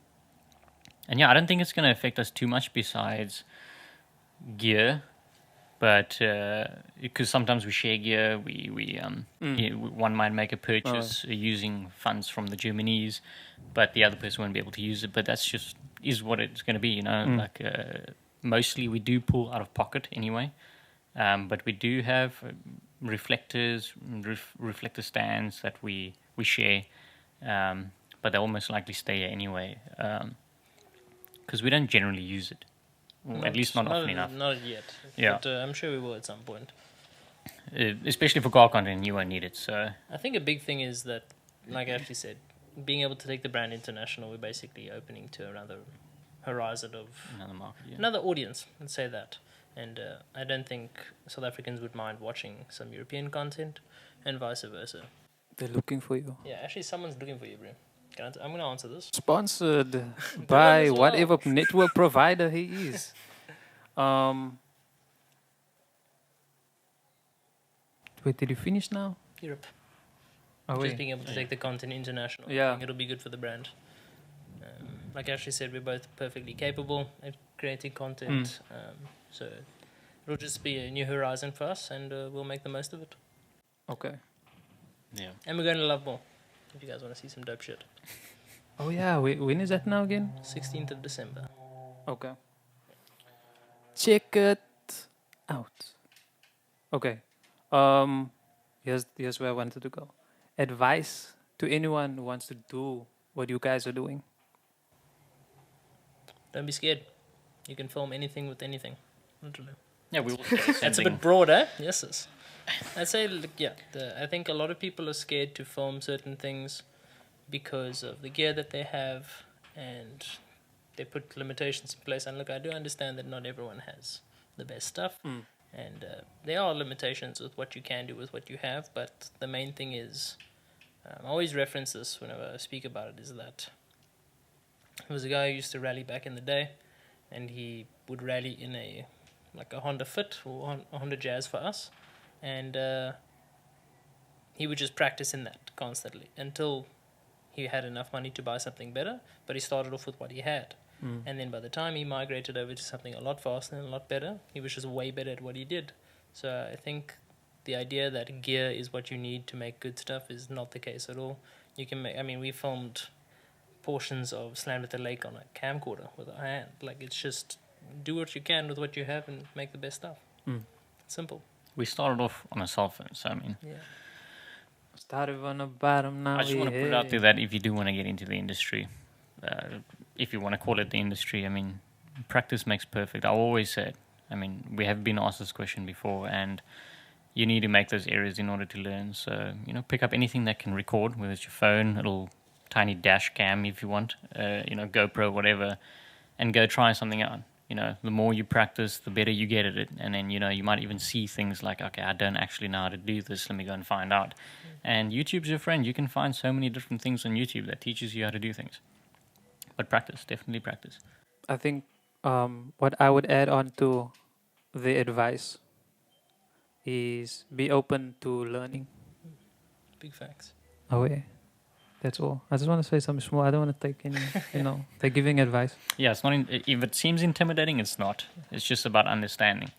yeah, I don't think it's going to affect us too much besides gear. But because sometimes we share gear, one might make a purchase using funds from the Germanese, but the other person won't be able to use it. But that's just is what it's going to be, Like mostly we do pull out of pocket anyway, but we do have reflectors, reflector stands that we share, but they almost likely stay here anyway, because we don't generally use it. At least not often enough. Not yet. Yeah. But I'm sure we will at some point. Especially for car content, you won't need it. So I think a big thing is that, like I actually said, being able to take the brand international, we're basically opening to another horizon of another market, yeah. another audience, let's say that. And I don't think South Africans would mind watching some European content and vice versa. They're looking for you. Yeah, actually someone's looking for you, bro. I'm going to answer this. Sponsored by as well. whatever network provider he is. Wait, did you finish now? Europe. Oh, Just wait. being able to take the content international. Yeah. I think it'll be good for the brand. Like Ashley said, we're both perfectly capable at creating content. So it'll just be a new horizon for us, and we'll make the most of it. Okay. Yeah. And we're going to love more. If you guys want to see some dope shit. Oh yeah, when is that now again? 16th of December. Okay. Check it out. Okay. Here's where I wanted to go. Advice to anyone who wants to do what you guys are doing. Don't be scared. You can film anything with anything. Literally. Yeah, we will say the same That's a thing. bit broad, eh? Yes. I'd say, I think a lot of people are scared to film certain things because of the gear that they have, and they put limitations in place. And look, I do understand that not everyone has the best stuff, and there are limitations with what you can do with what you have, but the main thing is, I always reference this whenever I speak about it, is that there was a guy who used to rally back in the day, and he would rally in a Honda Fit or a Honda Jazz for us. And he would just practice in that constantly until he had enough money to buy something better, but he started off with what he had. And then by the time he migrated over to something a lot faster and a lot better, he was just way better at what he did. So I think the idea that gear is what you need to make good stuff is not the case at all. You can make, I mean, we filmed portions of Slammed at the Lake on a camcorder with a hand. Like, it's just do what you can with what you have and make the best stuff. Simple. We started off on a cell phone, so I mean, Yeah. Started on the bottom, now I just we want to put it out here. there that if you do want to get into the industry, if you want to call it the industry, I mean, practice makes perfect. I always say it. I mean, we have been asked this question before, and you need to make those errors in order to learn. So, pick up anything that can record, whether it's your phone, a little tiny dash cam if you want, GoPro, whatever, and go try something out. The more you practice, the better you get at it. And then, you might even see things like, okay, I don't actually know how to do this. Let me go and find out. And YouTube's your friend. You can find so many different things on YouTube that teaches you how to do things. But practice, definitely practice. I think what I would add on to the advice is be open to learning. Big facts. Oh, yeah. That's all. I just want to say something small. I don't want to take any, they're giving advice. Yeah, it's not. If it seems intimidating, it's not. It's just about understanding.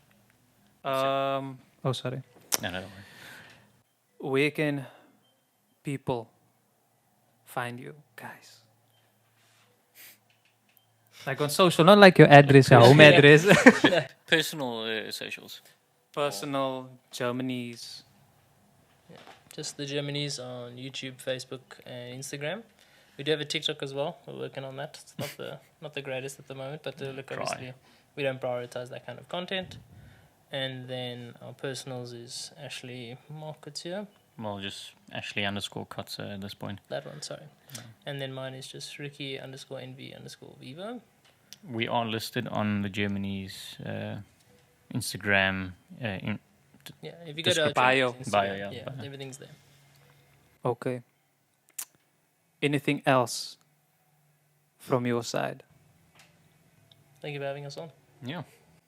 Oh, sorry. No. Where can people find you, guys? Like on social, not like your address, your home address. Personal socials. Personal, Germanese. Just the Germanese on YouTube, Facebook, and Instagram. We do have a TikTok as well. We're working on that. It's not the greatest at the moment, but look, obviously we don't prioritize that kind of content. And then our personals is Ashley Marketeer. Well, just Ashley_Kotze at this point. That one, sorry. No. And then mine is just Ricky_NV_Vivo. We are listed on the Germany's Instagram. If you go to our bio. Instagram, Bio, yeah, bio. everything's there. Okay. Anything else from your side? Thank you for having us on. Yeah.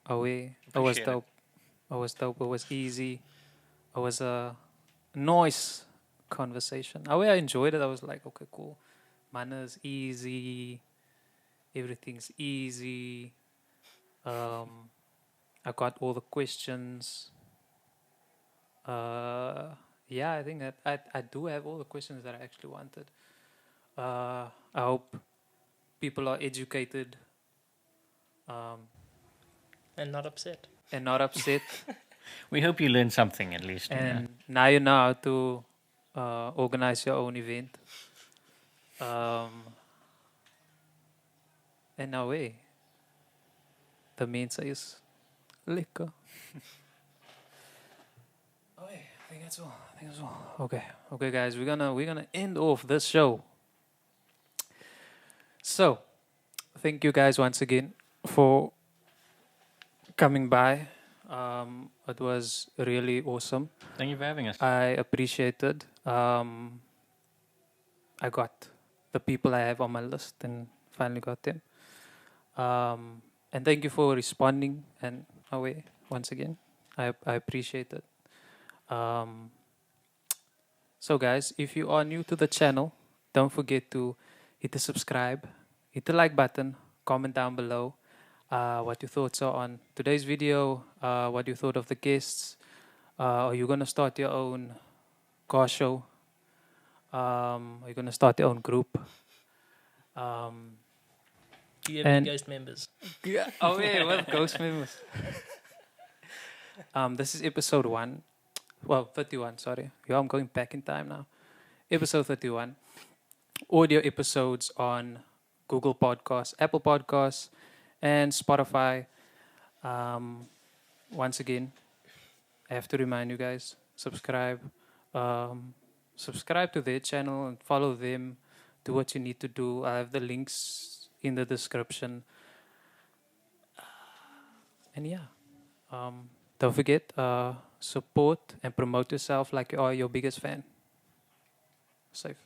Oh, it was Appreciate it. dope. It was dope. It was easy. It was a nice conversation. I enjoyed it. I was like, okay, cool. Manners easy. Everything's easy. I got all the questions. I think that I do have all the questions that I actually wanted. I hope people are educated And not upset. and not upset. We hope you learned something at least. And now you know how to organize your own event. And now, the mensa is lekker. I think that's all. Okay, guys, we're gonna end off this show. So, thank you guys once again for coming by. It was really awesome. Thank you for having us. I appreciated. I got the people I have on my list and finally got them. And thank you for responding and once again. I appreciate it. So guys, if you are new to the channel, don't forget to hit the subscribe, hit the like button, comment down below what your thoughts are on today's video, what you thought of the guests. Are you going to start your own car show? Are you going to start your own group? Do you have And- any ghost members? What ghost members? This is episode 1. Well, 31, sorry. Yeah, I'm going back in time now. Episode 31. Audio episodes on Google Podcasts, Apple Podcasts, and Spotify. Once again, I have to remind you guys, subscribe. Subscribe to their channel and follow them. Do what you need to do. I have the links in the description. And don't forget, support and promote yourself like you are your biggest fan. Safe.